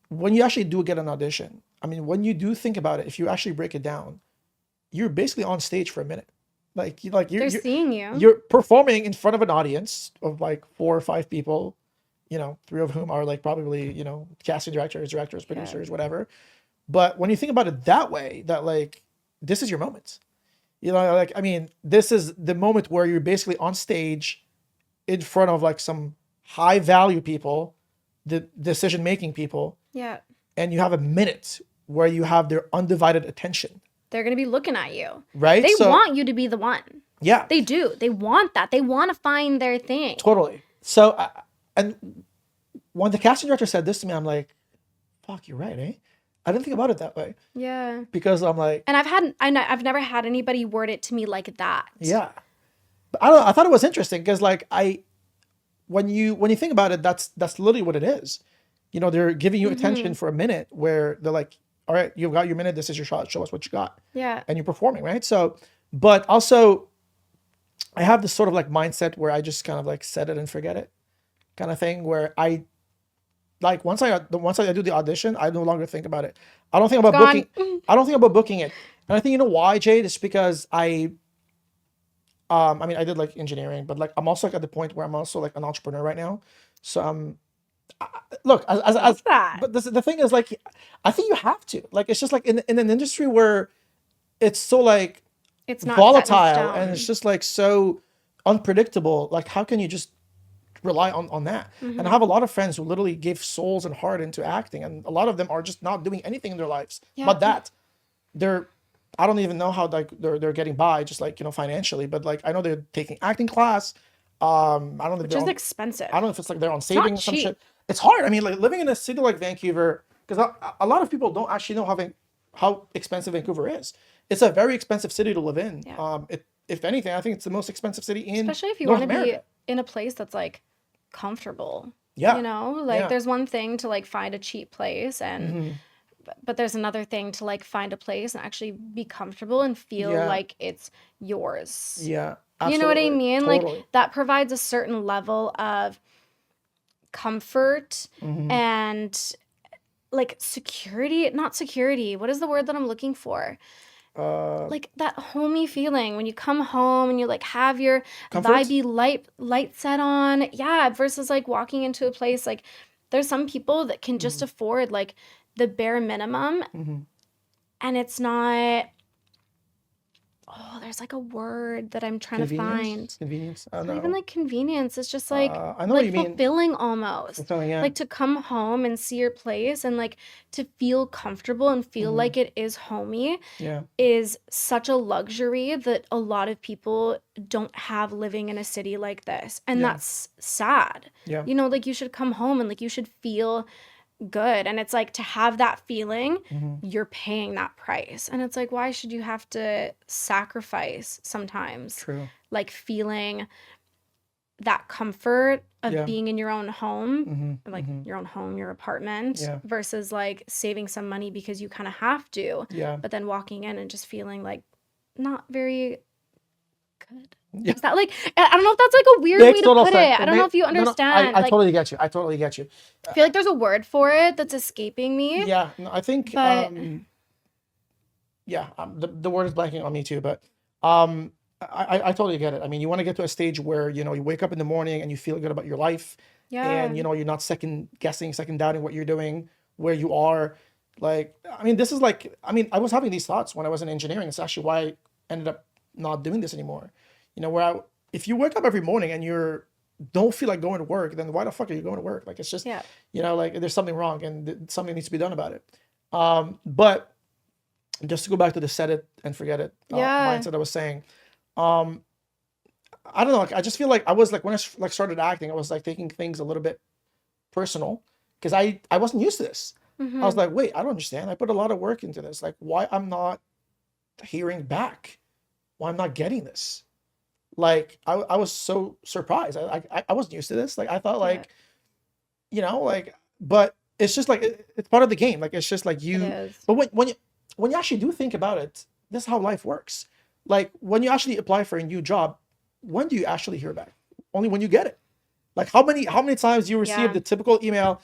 Speaker 1: When you actually do get an audition, I mean, when you do think about it, if you actually break it down, you're basically on stage for a minute. You're
Speaker 2: They're seeing you.
Speaker 1: you're performing in front of an audience of like 4 or 5 people, 3 of whom are like probably, casting directors, producers, whatever. But when you think about it that way, that like, this is your moment, like, I mean, this is the moment where you're basically on stage in front of like some high value people, the decision-making people,
Speaker 2: Yeah.
Speaker 1: and you have a minute where you have their undivided attention,
Speaker 2: They're going to be looking at you.
Speaker 1: right?
Speaker 2: They want you to be the one.
Speaker 1: Yeah,
Speaker 2: They do. They want that. They want to find their thing.
Speaker 1: totally. So, and when the casting director said this to me, I'm like, fuck, you're right, eh? I didn't think about it that way,
Speaker 2: Yeah.
Speaker 1: because I'm like,
Speaker 2: And I've never had anybody word it to me like that.
Speaker 1: yeah. But I don't know, I thought it was interesting because like when you think about it, that's literally what it is. They're giving you attention for a minute where they're like, all right, you've got your minute. This is your shot. Show us what you got.
Speaker 2: Yeah.
Speaker 1: And you're performing, right? So, but also I have this sort of like mindset where I just kind of like set it and forget it kind of thing, where I like, once I do the audition, I no longer think about it. I don't think about
Speaker 2: gone.
Speaker 1: booking. I don't think about booking it. And I think, why, Jade? It's because I mean, I did like engineering, but like I'm also like at the point where I'm also like an entrepreneur right now. So look, as
Speaker 2: that?
Speaker 1: but the thing is, like, I think you have to, like, it's just like in an industry where it's so like
Speaker 2: It's not set in
Speaker 1: volatile, and
Speaker 2: stone.
Speaker 1: it's just like so unpredictable. Like, how can you just rely on that?
Speaker 2: Mm-hmm.
Speaker 1: And I have a lot of friends who literally give souls and heart into acting, and a lot of them are just not doing anything in their lives.
Speaker 2: Yeah.
Speaker 1: But that they're, I don't even know how like they're getting by, just like, you know, financially. But like I know they're taking acting class. I don't know if
Speaker 2: Which
Speaker 1: they're
Speaker 2: is
Speaker 1: on,
Speaker 2: expensive.
Speaker 1: I don't know if it's like they're on saving or some
Speaker 2: cheap.
Speaker 1: shit. It's hard. I mean, like living in a city like Vancouver, because a lot of people don't actually know how expensive Vancouver is. It's a very expensive city to live in.
Speaker 2: Yeah.
Speaker 1: If anything, I think it's the most expensive city in
Speaker 2: Especially if you
Speaker 1: North
Speaker 2: want to be
Speaker 1: America.
Speaker 2: in a place that's like comfortable.
Speaker 1: Yeah.
Speaker 2: You know, like
Speaker 1: Yeah.
Speaker 2: there's one thing to like find a cheap place and
Speaker 1: Mm-hmm.
Speaker 2: but there's another thing to like find a place and actually be comfortable and feel
Speaker 1: Yeah.
Speaker 2: like it's yours.
Speaker 1: Yeah.
Speaker 2: You know what I
Speaker 1: Absolutely.
Speaker 2: mean?
Speaker 1: Totally.
Speaker 2: Like that provides a certain level of comfort
Speaker 1: Mm-hmm.
Speaker 2: and like security, not security. What is the word that I'm looking for? Like that homey feeling when you come home and you like have your
Speaker 1: Comfort?
Speaker 2: vibey light set on. Yeah, versus like walking into a place like there's some people that can just afford like the bare minimum
Speaker 1: Mm-hmm.
Speaker 2: and it's not there's like a word that I'm trying to find.
Speaker 1: Convenience. I
Speaker 2: It's
Speaker 1: don't
Speaker 2: not
Speaker 1: know.
Speaker 2: even like convenience. It's just like
Speaker 1: I know what
Speaker 2: like
Speaker 1: you mean.
Speaker 2: fulfilling almost.
Speaker 1: Fulfilling, yeah.
Speaker 2: Like to come home and see your place and like to feel comfortable and feel
Speaker 1: Mm-hmm.
Speaker 2: like it is homey
Speaker 1: Yeah.
Speaker 2: is such a luxury that a lot of people don't have living in a city like this. And
Speaker 1: Yeah.
Speaker 2: that's sad.
Speaker 1: Yeah.
Speaker 2: You know, like you should come home and like you should feel good. And it's like to have that feeling,
Speaker 1: Mm-hmm.
Speaker 2: you're paying that price. And it's like, why should you have to sacrifice sometimes?
Speaker 1: True.
Speaker 2: Like feeling that comfort of
Speaker 1: Yeah.
Speaker 2: being in your own home,
Speaker 1: Mm-hmm.
Speaker 2: like your own home, your apartment,
Speaker 1: Yeah.
Speaker 2: versus like saving some money because you kind of have to,
Speaker 1: Yeah.
Speaker 2: but then walking in and just feeling like not very good.
Speaker 1: Yeah.
Speaker 2: Is that like, I don't know if that's like a weird
Speaker 1: Makes
Speaker 2: way to
Speaker 1: total
Speaker 2: put
Speaker 1: sense.
Speaker 2: it. I don't know if you
Speaker 1: No, no,
Speaker 2: understand.
Speaker 1: I
Speaker 2: Like,
Speaker 1: totally get you. I totally get you.
Speaker 2: I feel like there's a word for it that's escaping me.
Speaker 1: Yeah. No, I think.
Speaker 2: But-
Speaker 1: Yeah. The word is blanking on me too, but I totally get it. I mean, you want to get to a stage where, you know, you wake up in the morning and you feel good about your life,
Speaker 2: Yeah.
Speaker 1: and you know you're not second guessing, second doubting what you're doing, where you are. Like, I mean, this is like, I mean, I was having these thoughts when I was in engineering. It's actually why I ended up not doing this anymore. You know, if you wake up every morning and don't feel like going to work, then why the fuck are you going to work? Like, it's just,
Speaker 2: Yeah.
Speaker 1: you know, like there's something wrong and something needs to be done about it. But just to go back to the set it and forget it
Speaker 2: Yeah.
Speaker 1: mindset I was saying, I don't know. Like, I just feel like I was like, when I like started acting, I was like taking things a little bit personal because I wasn't used to this.
Speaker 2: Mhm.
Speaker 1: I was like, wait, I don't understand. I put a lot of work into this. Like, why I'm not hearing back? Why I'm not getting this? Like, I was so surprised. I wasn't used to this. Like, I thought like, you know, like, but it's just like it's part of the game. Like, it's just like
Speaker 2: It
Speaker 1: you.
Speaker 2: is.
Speaker 1: But when you actually do think about it, this is how life works. Like, when you actually apply for a new job, when do you actually hear back? Only when you get it. Like, how many times do you receive
Speaker 2: Yeah.
Speaker 1: the typical email?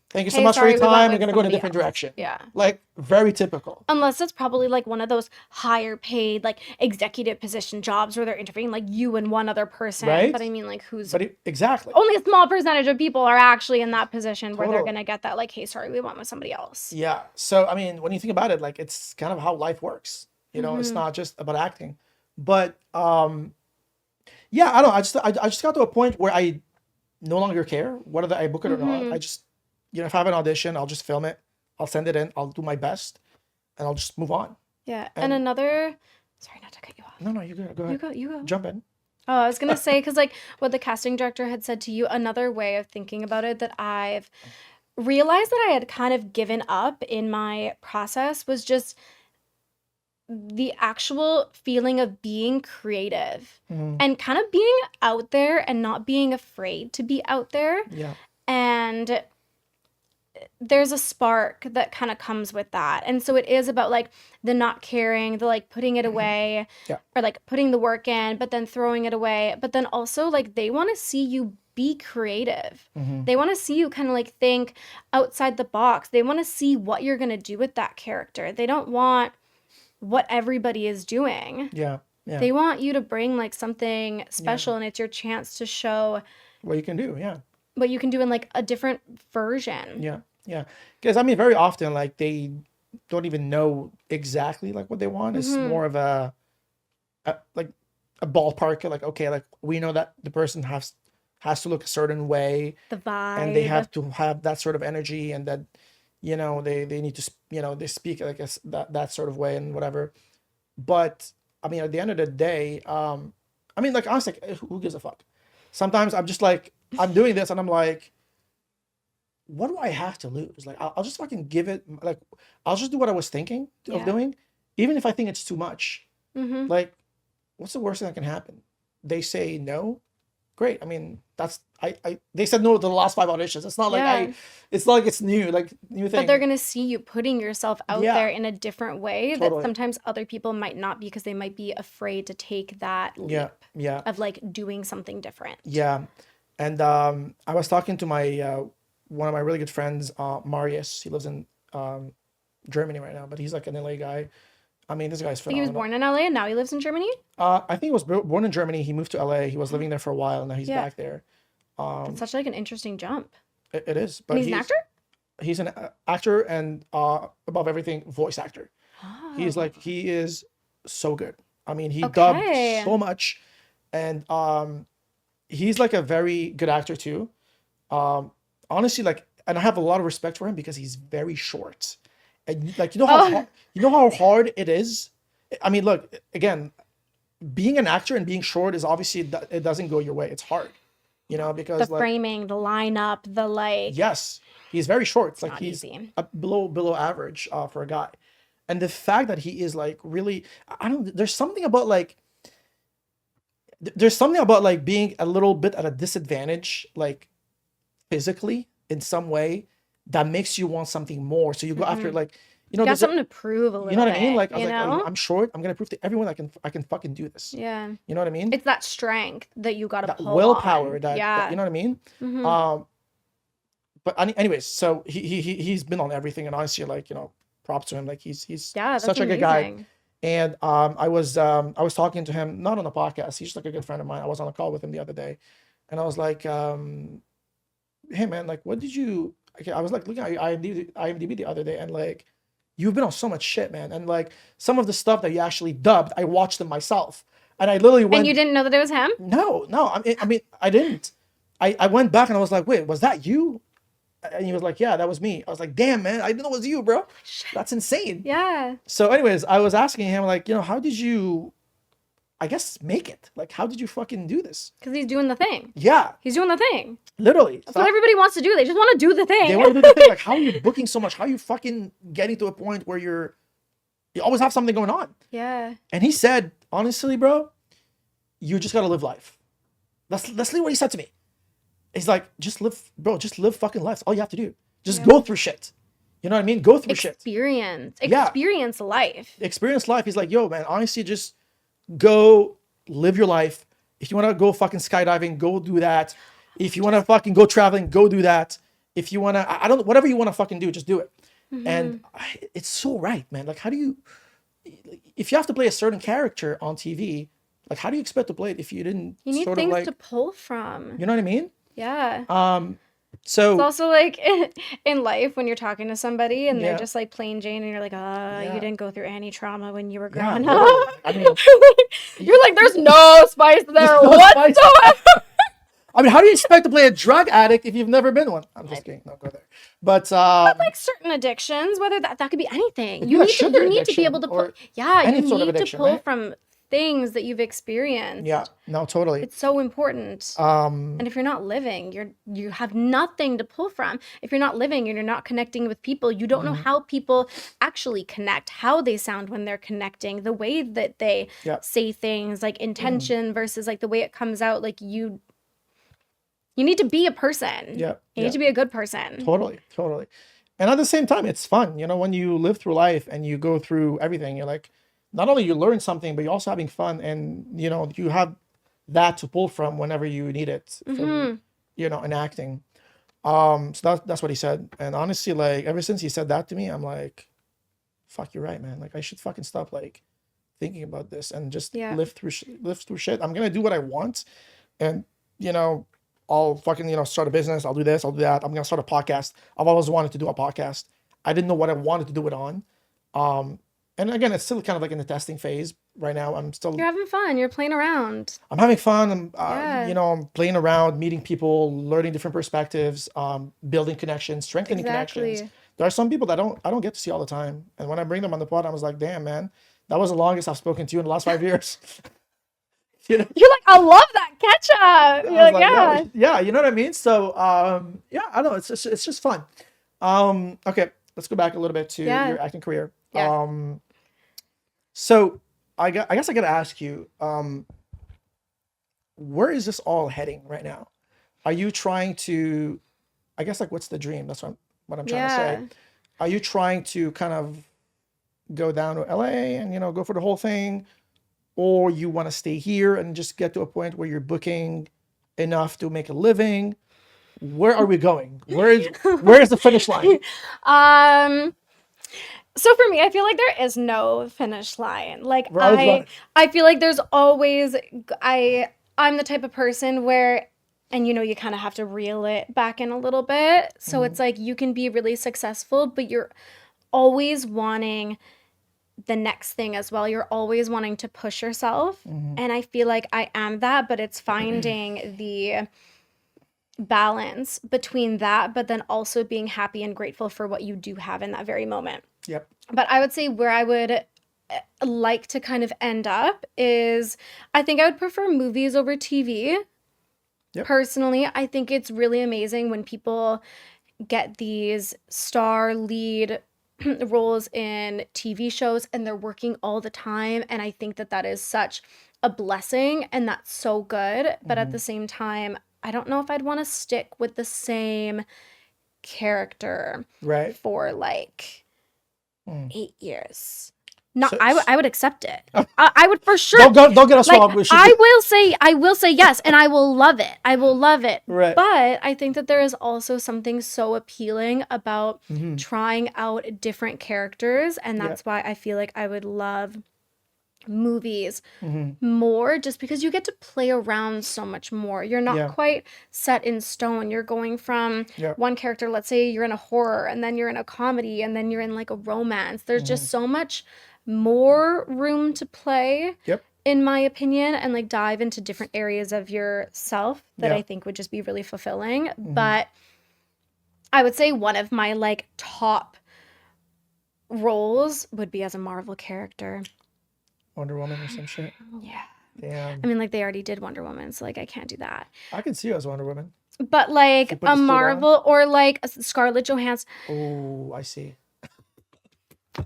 Speaker 1: Thank you so
Speaker 2: Hey,
Speaker 1: much
Speaker 2: sorry,
Speaker 1: for your
Speaker 2: we went
Speaker 1: time. We're
Speaker 2: with
Speaker 1: gonna go in a
Speaker 2: somebody
Speaker 1: different
Speaker 2: else.
Speaker 1: direction.
Speaker 2: Yeah.
Speaker 1: Like, very typical.
Speaker 2: Unless it's probably like one of those higher paid, like executive position jobs where they're interviewing like you and one other person.
Speaker 1: Right?
Speaker 2: But I mean, like, who's
Speaker 1: Exactly.
Speaker 2: only a small percentage of people are actually in that position where they're
Speaker 1: Totally.
Speaker 2: going to get that, like, hey, sorry, we went with somebody else.
Speaker 1: Yeah. So, I mean, when you think about it, like, it's kind of how life works. You know, it's
Speaker 2: Mhm.
Speaker 1: not just about acting. But yeah, I don't know. I just got to a point where I no longer care whether I book it or not.
Speaker 2: Mhm.
Speaker 1: I just, you know, if I have an audition, I'll just film it. I'll send it in. I'll do my best, and I'll just move on.
Speaker 2: Yeah.
Speaker 1: And-
Speaker 2: And another, sorry not to cut you off.
Speaker 1: No, you go ahead.
Speaker 2: You go.
Speaker 1: Jump in.
Speaker 2: Oh, I was going to say, because like what the casting director had said to you, another way of thinking about it that I've realized that I had kind of given up in my process was just the actual feeling of being creative
Speaker 1: Mhm.
Speaker 2: and kind of being out there and not being afraid to be out there.
Speaker 1: Yeah.
Speaker 2: And there's a spark that kind of comes with that. And so it is about like the not caring, the like putting it away
Speaker 1: Yeah.
Speaker 2: or like putting the work in, but then throwing it away. But then also like they want to see you be creative.
Speaker 1: Mhm.
Speaker 2: They want to see you kind of like think outside the box. They want to see what you're going to do with that character. They don't want what everybody is doing.
Speaker 1: Yeah. Yeah.
Speaker 2: They want you to bring like something special and it's your chance to show
Speaker 1: What you can do. Yeah.
Speaker 2: what you can do in like a different version.
Speaker 1: Yeah. Yeah. Because I mean, very often, like they don't even know exactly like what they want. It's more of like a ballpark. Like, okay, like we know that the person has to look a certain way,
Speaker 2: The vibe.
Speaker 1: and they have to have that sort of energy, and that they need to they speak like that sort of way and whatever. But I mean, at the end of the day, I mean, like honestly, like, who gives a fuck? Sometimes I'm just like, I'm doing this and I'm like, what do I have to lose? Like, I'll just fucking give it. Like, I'll just do what I was thinking of doing, even if I think it's too much. Like, what's the worst thing that can happen? They say no. Great. I mean, that's they said no to the last 5 auditions. It's not like it's not like it's new thing.
Speaker 2: But they're gonna see you putting yourself out there in a different way that
Speaker 1: Totally.
Speaker 2: sometimes other people might not, because they might be afraid to take that leap of like doing something different.
Speaker 1: Yeah. And I was talking to my one of my really good friends, Marius. He lives in Germany right now, but he's like an LA guy. I mean, this guy's
Speaker 2: I think he
Speaker 1: phenomenal.
Speaker 2: was born in LA and now he lives in Germany.
Speaker 1: I think he was born in Germany. He moved to LA. He was living there for a while, and now he's back there.
Speaker 2: It's such like an interesting jump.
Speaker 1: It is. But
Speaker 2: And he's an actor?
Speaker 1: He's an actor, and above everything, voice actor. He is so good. I mean, he dubbed so much, and he's like a very good actor too. Honestly, like, and I have a lot of respect for him because he's very short. And like, you know how hard it is. I mean, look, again, being an actor and being short is obviously, it doesn't go your way. It's hard, because
Speaker 2: The framing, the lineup, the like.
Speaker 1: yes, he's very short. It's like he's
Speaker 2: easy.
Speaker 1: below average for a guy. And the fact that he is like really, there's something about like being a little bit at a disadvantage, like physically in some way, that makes you want something more. So you go after like,
Speaker 2: You got something to prove a little bit.
Speaker 1: you know what I mean? Like, I was
Speaker 2: know?
Speaker 1: like, I'm short. I'm gonna prove to everyone I can fucking do this.
Speaker 2: Yeah.
Speaker 1: You know what I mean?
Speaker 2: It's that strength that you got to
Speaker 1: That
Speaker 2: pull
Speaker 1: willpower.
Speaker 2: on.
Speaker 1: That, you know what I mean? But anyways, so he's been on everything, and honestly, like, props to him. Like, he's
Speaker 2: that's
Speaker 1: such a good guy.
Speaker 2: amazing.
Speaker 1: And I was talking to him, not on the podcast. He's just like a good friend of mine. I was on a call with him the other day, and I was like, hey man, like, what did you? Okay, I was like looking at IMDb the other day, and like, you've been on so much shit, man. And like, some of the stuff that you actually dubbed, I watched them myself, and I literally went.
Speaker 2: And you didn't know that it was him?
Speaker 1: No. I mean, I didn't. I went back and I was like, wait, was that you? And he was like, yeah, that was me. I was like, damn, man, I didn't know it was you, bro. That's insane.
Speaker 2: Yeah.
Speaker 1: So anyways, I was asking him, like, how did you, I guess, make it? Like, how did you fucking do this?
Speaker 2: Because he's doing the thing.
Speaker 1: Yeah,
Speaker 2: He's doing the thing.
Speaker 1: literally.
Speaker 2: That's what everybody wants to do. They just want to do the thing.
Speaker 1: They want to do the thing. Like, how are you booking so much? How are you fucking getting to a point where you always have something going on?
Speaker 2: Yeah.
Speaker 1: And he said, honestly, bro, you just got to live life. That's literally what he said to me. He's like, just live fucking life. That's all you have to do. Just go through shit. You know what I mean? Go through shit.
Speaker 2: Experience life.
Speaker 1: Experience life. He's like, yo, man, honestly, just go live your life. If you want to go fucking skydiving, go do that. If you want to fucking go traveling, go do that. If you want to, whatever you want to fucking do, just do it. And it's so right, man. Like, how do you, if you have to play a certain character on TV, like, how do you expect to play it if you didn't
Speaker 2: You need
Speaker 1: sort of
Speaker 2: things
Speaker 1: like,
Speaker 2: to pull from.
Speaker 1: you know what I mean?
Speaker 2: Yeah.
Speaker 1: So
Speaker 2: It's also like in life when you're talking to somebody and
Speaker 1: Yeah.
Speaker 2: they're just like plain Jane and you're like, you didn't go through any trauma when you were
Speaker 1: yeah,
Speaker 2: growing
Speaker 1: literally.
Speaker 2: up.
Speaker 1: I mean,
Speaker 2: You're like, there's no spice there
Speaker 1: no spice.
Speaker 2: whatsoever.
Speaker 1: I mean, how do you expect to play a drug addict if you've never been one? I'm just kidding. Don't go there. But
Speaker 2: Like certain addictions, whether that could be anything.
Speaker 1: Could
Speaker 2: You
Speaker 1: be a
Speaker 2: need
Speaker 1: sugar
Speaker 2: to be
Speaker 1: addiction
Speaker 2: able to pull.
Speaker 1: or
Speaker 2: Yeah, you
Speaker 1: any sort of
Speaker 2: need to
Speaker 1: addiction,
Speaker 2: pull
Speaker 1: right?
Speaker 2: from things that you've experienced.
Speaker 1: yeah, no, totally.
Speaker 2: It's so important. And if you're not living, you have nothing to pull from. If you're not living and you're not connecting with people, you don't know how people actually connect, how they sound when they're connecting, the way that they
Speaker 1: Yeah.
Speaker 2: say things, like intention versus like the way it comes out. Like you need to be a person.
Speaker 1: Yeah,
Speaker 2: You need to be a good person.
Speaker 1: Totally. And at the same time, it's fun. When you live through life and you go through everything, you're like, not only you learn something, but you're also having fun, and you have that to pull from whenever you need it from, in acting. So that's what he said. And honestly, like, ever since he said that to me, I'm like, fuck, you're right, man. Like, I should fucking stop like thinking about this and just live through shit. I'm gonna do what I want, and I'll fucking start a business. I'll do this. I'll do that. I'm gonna start a podcast. I've always wanted to do a podcast. I didn't know what I wanted to do it on. And again, it's still kind of like in the testing phase right now.
Speaker 2: You're having fun. You're playing around.
Speaker 1: I'm having fun. I'm,
Speaker 2: Yeah.
Speaker 1: you know, I'm playing around, meeting people, learning different perspectives, building connections, strengthening connections.
Speaker 2: Exactly.
Speaker 1: There are some people that I don't get to see all the time, and when I bring them on the pod, I was like, damn, man, that was the longest I've spoken to you in the last 5 years. You know?
Speaker 2: You're like, I love that catch up. You're
Speaker 1: I was
Speaker 2: like, yeah.
Speaker 1: yeah, you know what I mean. So, yeah, I don't know. It's just fun. Okay, let's go back a little bit to
Speaker 2: Yeah.
Speaker 1: your acting career.
Speaker 2: Yeah.
Speaker 1: So I guess I gotta ask you, where is this all heading right now? Are you trying to, I guess, like, what's the dream? That's what I'm trying to say. Are you trying to kind of go down to LA and, you know, go for the whole thing, or you want to stay here and just get to a point where you're booking enough to make a living? Where are we going? Where is the finish line?
Speaker 2: So for me, I feel like there is no finish line. Like
Speaker 1: Right.
Speaker 2: I feel like there's always I'm the type of person where, and you know, you kind of have to reel it back in a little bit. So it's like you can be really successful, but you're always wanting the next thing as well. You're always wanting to push yourself. And I feel like I am that, but it's finding the balance between that, but then also being happy and grateful for what you do have in that very moment.
Speaker 1: Yep.
Speaker 2: But I would say where I would like to kind of end up is I think I would prefer movies over TV.
Speaker 1: Yep.
Speaker 2: Personally, I think it's really amazing when people get these star lead roles in TV shows and they're working all the time. And I think that that is such a blessing and that's so good. But at the same time, I don't know if I'd want to stick with the same character
Speaker 1: Right.
Speaker 2: for like 8 years. No,
Speaker 1: So-
Speaker 2: I would accept it. I would for sure.
Speaker 1: Don't get us
Speaker 2: Like,
Speaker 1: wrong. We should
Speaker 2: I will say yes, and I will love it. I will love it.
Speaker 1: Right.
Speaker 2: But I think that there is also something so appealing about
Speaker 1: Mm-hmm.
Speaker 2: trying out different characters, and that's why I feel like I would love movies more, just because you get to play around so much more. You're not
Speaker 1: Yeah.
Speaker 2: quite set in stone. You're going from
Speaker 1: Yeah.
Speaker 2: one character, let's say you're in a horror, and then you're in a comedy, and then you're in like a romance. There's just so much more room to play,
Speaker 1: Yep.
Speaker 2: in my opinion, and like dive into different areas of yourself that
Speaker 1: Yeah.
Speaker 2: I think would just be really fulfilling. But I would say one of my like top roles would be as a Marvel character.
Speaker 1: Wonder Woman or some shit.
Speaker 2: Yeah.
Speaker 1: Damn.
Speaker 2: I mean, like they already did Wonder Woman, so like I can't do that.
Speaker 1: I can see you as Wonder Woman.
Speaker 2: But like
Speaker 1: put the
Speaker 2: a
Speaker 1: suit on?
Speaker 2: Marvel or like a Scarlett Johansson.
Speaker 1: Oh, I see.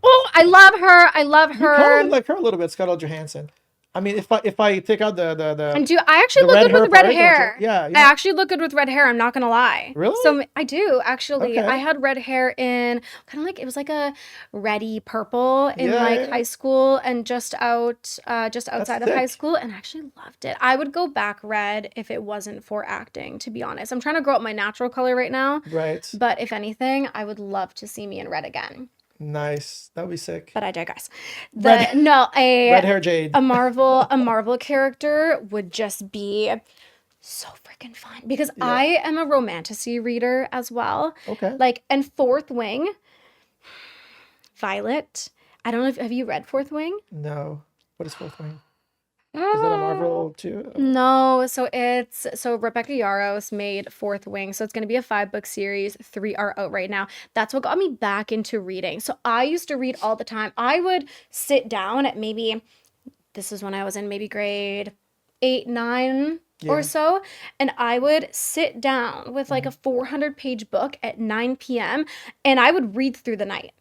Speaker 2: Oh, I love her. I love
Speaker 1: You kind
Speaker 2: her.
Speaker 1: of like her a little bit, Scarlett Johansson. I mean, if I take out the
Speaker 2: And I actually
Speaker 1: the
Speaker 2: look
Speaker 1: red
Speaker 2: good
Speaker 1: hair
Speaker 2: with red
Speaker 1: part, don't you?
Speaker 2: hair.
Speaker 1: Yeah,
Speaker 2: I
Speaker 1: yeah.
Speaker 2: actually look good with red hair. I'm not gonna lie.
Speaker 1: Really?
Speaker 2: So I do actually.
Speaker 1: Okay.
Speaker 2: I had red hair in kind of like it was like a reddy purple in
Speaker 1: Yeah,
Speaker 2: like
Speaker 1: yeah.
Speaker 2: high school and just outside of high
Speaker 1: thick.
Speaker 2: school, and I actually loved it. I would go back red if it wasn't for acting. To be honest, I'm trying to grow up my natural color right now.
Speaker 1: Right.
Speaker 2: But if anything, I would love to see me in red again.
Speaker 1: Nice. That would be sick.
Speaker 2: But I digress.
Speaker 1: Red hair Jade.
Speaker 2: A Marvel character would just be so freaking fun because I am a romantasy reader as well.
Speaker 1: Okay.
Speaker 2: Like, and Fourth Wing, Violet. I don't know if have you read Fourth Wing?
Speaker 1: No. What is Fourth Wing? Is that a Marvel too?
Speaker 2: No, so Rebecca Yarros made Fourth Wing. So it's going to be a 5-book series. 3 are out right now. That's what got me back into reading. So I used to read all the time. I would sit down at this is when I was in maybe grade 8, 9
Speaker 1: Yeah.
Speaker 2: or so. And I would sit down with like a 400-page book at 9 p.m. and I would read through the night.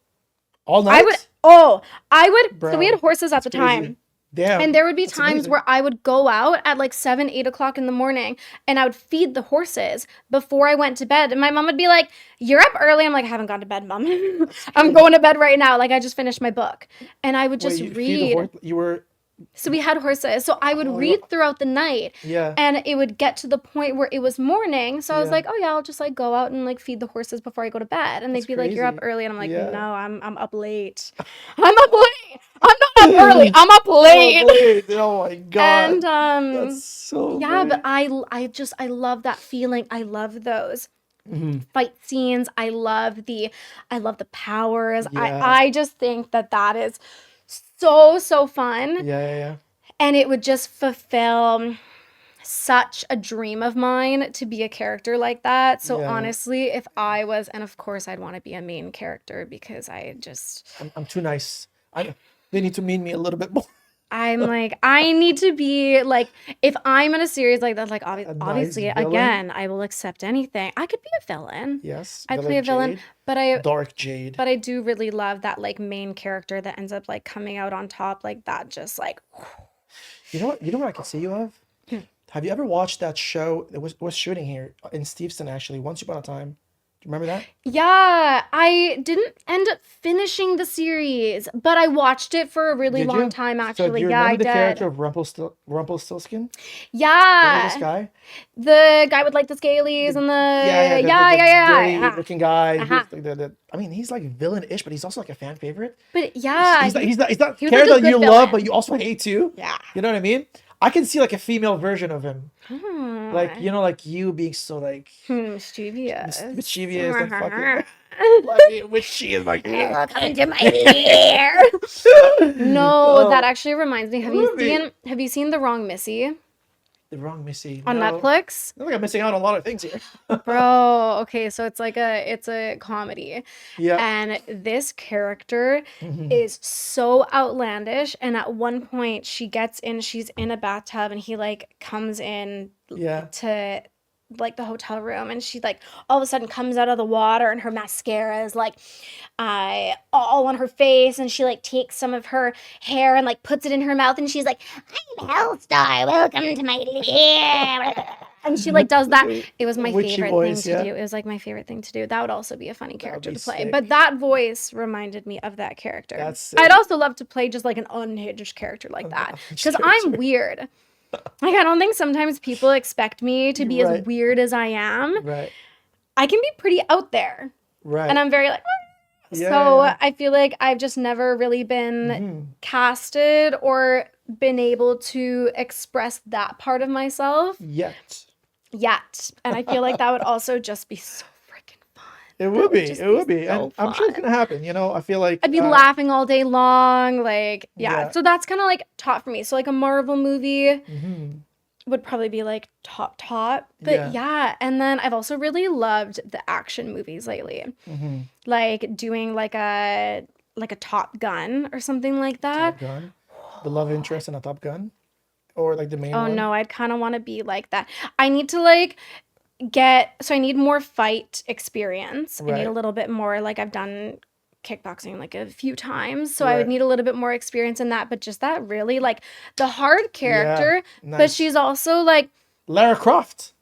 Speaker 1: All night?
Speaker 2: So we
Speaker 1: Bro,
Speaker 2: had horses at the
Speaker 1: crazy.
Speaker 2: time.
Speaker 1: Damn.
Speaker 2: And there would be
Speaker 1: That's
Speaker 2: times
Speaker 1: amazing.
Speaker 2: where I would go out at like 7, 8 o'clock in the morning and I would feed the horses before I went to bed. And my mom would be like, "You're up early." I'm like, "I haven't gone to bed, Mom. I'm going to bed right now. Like, I just finished my book." And I would just
Speaker 1: Wait, you feed the
Speaker 2: read.
Speaker 1: horse- You were
Speaker 2: So we had horses. So I would read throughout the night.
Speaker 1: Yeah.
Speaker 2: And it would get to the point where it was morning. So I was
Speaker 1: Yeah.
Speaker 2: like, "Oh yeah, I'll just like go out and like feed the horses before I go to bed." And
Speaker 1: That's
Speaker 2: they'd be like, "You're up
Speaker 1: crazy.
Speaker 2: early." And I'm like,
Speaker 1: Yeah.
Speaker 2: "No, I'm up late. I'm up late. I'm not up early. I'm up late."
Speaker 1: Oh my god.
Speaker 2: And
Speaker 1: That's so
Speaker 2: yeah,
Speaker 1: great.
Speaker 2: but I love that feeling. I love those fight scenes. I love the powers.
Speaker 1: Yeah.
Speaker 2: I just think that is so fun.
Speaker 1: Yeah.
Speaker 2: And it would just fulfill such a dream of mine to be a character like that. So
Speaker 1: Yeah.
Speaker 2: honestly, if I was, and of course I'd want to be a main character because
Speaker 1: I'm too nice. They need to mean me a little bit more.
Speaker 2: I'm like, I need to be like, if I'm in a series like that, like
Speaker 1: nice
Speaker 2: obviously,
Speaker 1: villain.
Speaker 2: again, I will accept anything. I could be a villain.
Speaker 1: Yes.
Speaker 2: I'd play a villain,
Speaker 1: Jade.
Speaker 2: but
Speaker 1: Dark Jade.
Speaker 2: I do really love that like main character that ends up like coming out on top like that. Just like,
Speaker 1: You know what? You know what I can see you of? Have you ever watched that show that was shooting here in Steveston, actually, Once Upon a Time? Do you remember that?
Speaker 2: yeah, I didn't end up finishing the series, but I watched it for a really
Speaker 1: Did
Speaker 2: long
Speaker 1: you?
Speaker 2: time
Speaker 1: So
Speaker 2: actually.
Speaker 1: do you
Speaker 2: Yeah, I
Speaker 1: remember the
Speaker 2: did.
Speaker 1: character of Rumpelstiltskin? Remember
Speaker 2: Yeah,
Speaker 1: this guy?
Speaker 2: the guy with like the scalies and the
Speaker 1: The
Speaker 2: yeah.
Speaker 1: dirty looking guy.
Speaker 2: Uh-huh.
Speaker 1: Who's like I mean, he's like villain-ish, but he's also like a fan favorite.
Speaker 2: But yeah,
Speaker 1: He's that
Speaker 2: he was,
Speaker 1: character
Speaker 2: like, a
Speaker 1: that you
Speaker 2: good
Speaker 1: love,
Speaker 2: villain.
Speaker 1: but you also hate too.
Speaker 2: Yeah.
Speaker 1: You know what I mean? I can see like a female version of him. Like,
Speaker 2: Hmm.
Speaker 1: you know, like you being so like
Speaker 2: Mischievous.
Speaker 1: mischievous and fucking like, which she is like
Speaker 2: Come to my ear. No, that actually reminds me. Have you seen The Wrong Missy
Speaker 1: The Wrong Missy
Speaker 2: on
Speaker 1: No.
Speaker 2: Netflix?
Speaker 1: I think I'm missing out on a lot of things here.
Speaker 2: Bro, okay, so it's a comedy.
Speaker 1: Yeah.
Speaker 2: And this character is so outlandish. And at one point she's in a bathtub and he like comes in
Speaker 1: Yeah.
Speaker 2: to like the hotel room and she like all of a sudden comes out of the water and her mascara is like all on her face and she like takes some of her hair and like puts it in her mouth and she's like, I'm Hellstar, welcome to my lair. And she like does that. It was my
Speaker 1: Witchy
Speaker 2: favorite
Speaker 1: voice,
Speaker 2: thing to
Speaker 1: yeah.
Speaker 2: do. It was like my favorite thing to do. That would also be a funny character
Speaker 1: be
Speaker 2: to play.
Speaker 1: sick.
Speaker 2: But that voice reminded me of that character.
Speaker 1: That's sick.
Speaker 2: I'd also love to play just like an unhinged character like that.
Speaker 1: unhinged
Speaker 2: Because I'm
Speaker 1: character.
Speaker 2: weird. Like I don't think sometimes people expect me to be
Speaker 1: Right.
Speaker 2: as weird as I am.
Speaker 1: Right.
Speaker 2: I can be pretty out there.
Speaker 1: Right.
Speaker 2: And I'm very like,
Speaker 1: Yeah,
Speaker 2: so
Speaker 1: yeah.
Speaker 2: I feel like I've just never really been casted or been able to express that part of myself
Speaker 1: Yet.
Speaker 2: yet. And I feel like that would also just be so freaking fun.
Speaker 1: It would be.
Speaker 2: just
Speaker 1: It would
Speaker 2: be
Speaker 1: be.
Speaker 2: so
Speaker 1: And I'm sure it's
Speaker 2: fun.
Speaker 1: gonna happen. You know, I feel like
Speaker 2: I'd be laughing all day long. Like, yeah.
Speaker 1: Yeah.
Speaker 2: So that's kind of like top for me. So like a Marvel movie
Speaker 1: mhm.
Speaker 2: would probably be like top. But yeah. And then I've also really loved the action movies lately.
Speaker 1: Mhm.
Speaker 2: Like doing like a Top Gun or something like that.
Speaker 1: Top Gun. The love interest in a Top Gun, or like the main
Speaker 2: Oh
Speaker 1: one.
Speaker 2: no, I'd kind of want to be like that. I need to I need more fight experience. I need
Speaker 1: Right.
Speaker 2: a little bit more, like I've done kickboxing like a few times. So I
Speaker 1: Right.
Speaker 2: would need a little bit more experience in that, but just that really like the hard character, but
Speaker 1: nice.
Speaker 2: she's also like,
Speaker 1: Lara Croft.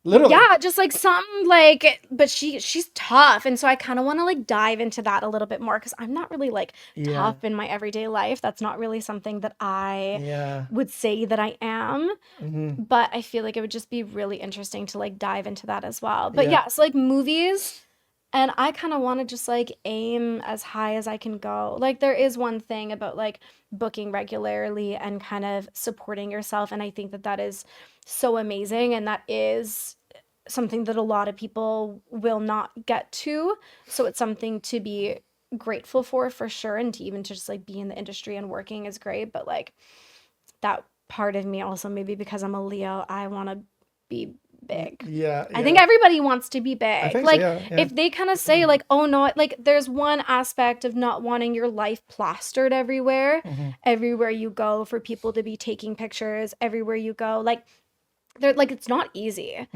Speaker 1: Literally.
Speaker 2: yeah, just like something like, but she's tough. And so I kind of want to like dive into that a little bit more because I'm not really like
Speaker 1: Yeah.
Speaker 2: tough in my everyday life. That's not really something that I
Speaker 1: Yeah.
Speaker 2: would say that I am.
Speaker 1: hmm
Speaker 2: But I feel like it would just be really interesting to like dive into that as well. But
Speaker 1: Yeah.
Speaker 2: yeah, so like movies, and I kind of want to just like aim as high as I can go. Like there is one thing about like booking regularly and kind of supporting yourself, and I think that is so amazing, and that is something that a lot of people will not get to. So it's something to be grateful for sure, and to even just like be in the industry and working is great. But like that part of me also, maybe because I'm a Leo, I want to be big.
Speaker 1: Yeah.
Speaker 2: I think everybody wants to be big.
Speaker 1: think so,
Speaker 2: Like
Speaker 1: yeah.
Speaker 2: if they kind of say like, oh no, like there's one aspect of not wanting your life plastered everywhere, everywhere you go for people to be taking pictures, everywhere you go. Like they're like, it's not easy,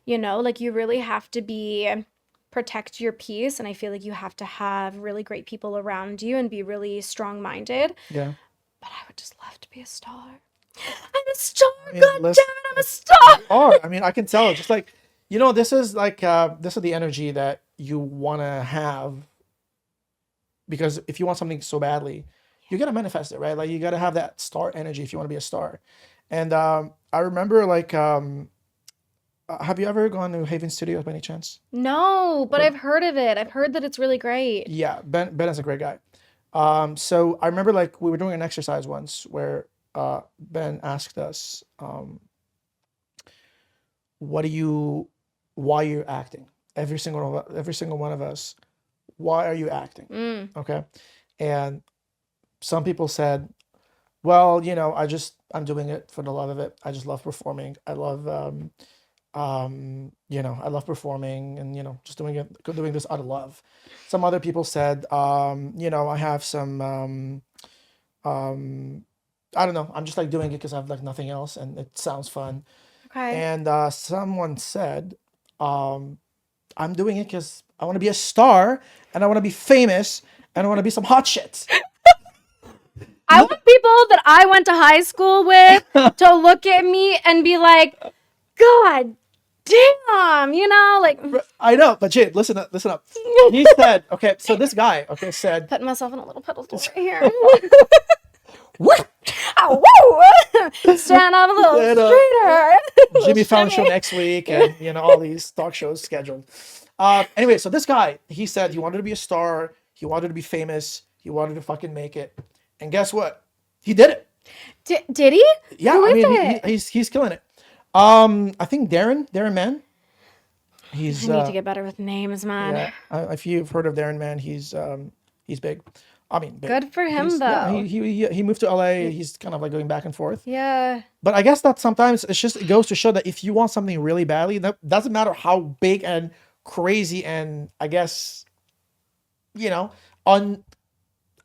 Speaker 2: you know, like you really have to protect your peace. And I feel like you have to have really great people around you and be really strong-minded.
Speaker 1: Yeah.
Speaker 2: But I would just love to be a star. I'm a star.
Speaker 1: mean,
Speaker 2: God damn
Speaker 1: let's-
Speaker 2: it, I'm a star.
Speaker 1: Or I mean, I can tell. Just like, you know, this is the energy that you want to have, because if you want something so badly, you gotta manifest it, right? Like you gotta have that star energy if you want to be a star. And I remember have you ever gone to Haven Studios by any chance?
Speaker 2: No, but I've heard of it. I've heard that it's really great.
Speaker 1: Yeah, Ben is a great guy. So I remember like we were doing an exercise once where Ben asked us, why are you acting? every single one of us, why are you acting? Okay. And some people said, well, you know, I'm doing it for the love of it. I just love performing. I love, you know, I love performing and, you know, just doing this out of love. Some other people said, you know, I have some, I don't know. I'm just like doing it because I have like nothing else and it sounds fun.
Speaker 2: Okay.
Speaker 1: And someone said, I'm doing it because I want to be a star and I want to be famous and I want to be some hot shit.
Speaker 2: I want people that I went to high school with to look at me and be like, God damn, you know, like
Speaker 1: I know, but Jade, listen up. He said, okay, so this guy, said,
Speaker 2: putting myself in a little pedestal right here.
Speaker 1: what?
Speaker 2: Oh, woo! Stand up a little straighter.
Speaker 1: Jimmy Fallon show next week, and you know all these talk shows scheduled. Anyway, so this guy, he said he wanted to be a star, he wanted to be famous, he wanted to fucking make it, and guess what? He did it.
Speaker 2: Did he?
Speaker 1: Yeah,
Speaker 2: Who
Speaker 1: I
Speaker 2: is
Speaker 1: mean,
Speaker 2: it?
Speaker 1: he's killing it. I think Darren Mann.
Speaker 2: I need to get better with names, man.
Speaker 1: Yeah, if you've heard of Darren Mann, he's big. I mean, big.
Speaker 2: Good for him, though.
Speaker 1: Yeah, he moved to LA. He's kind of like going back and forth.
Speaker 2: Yeah.
Speaker 1: But I guess that sometimes it goes to show that if you want something really badly, that doesn't matter how big and crazy and I guess, you know, what's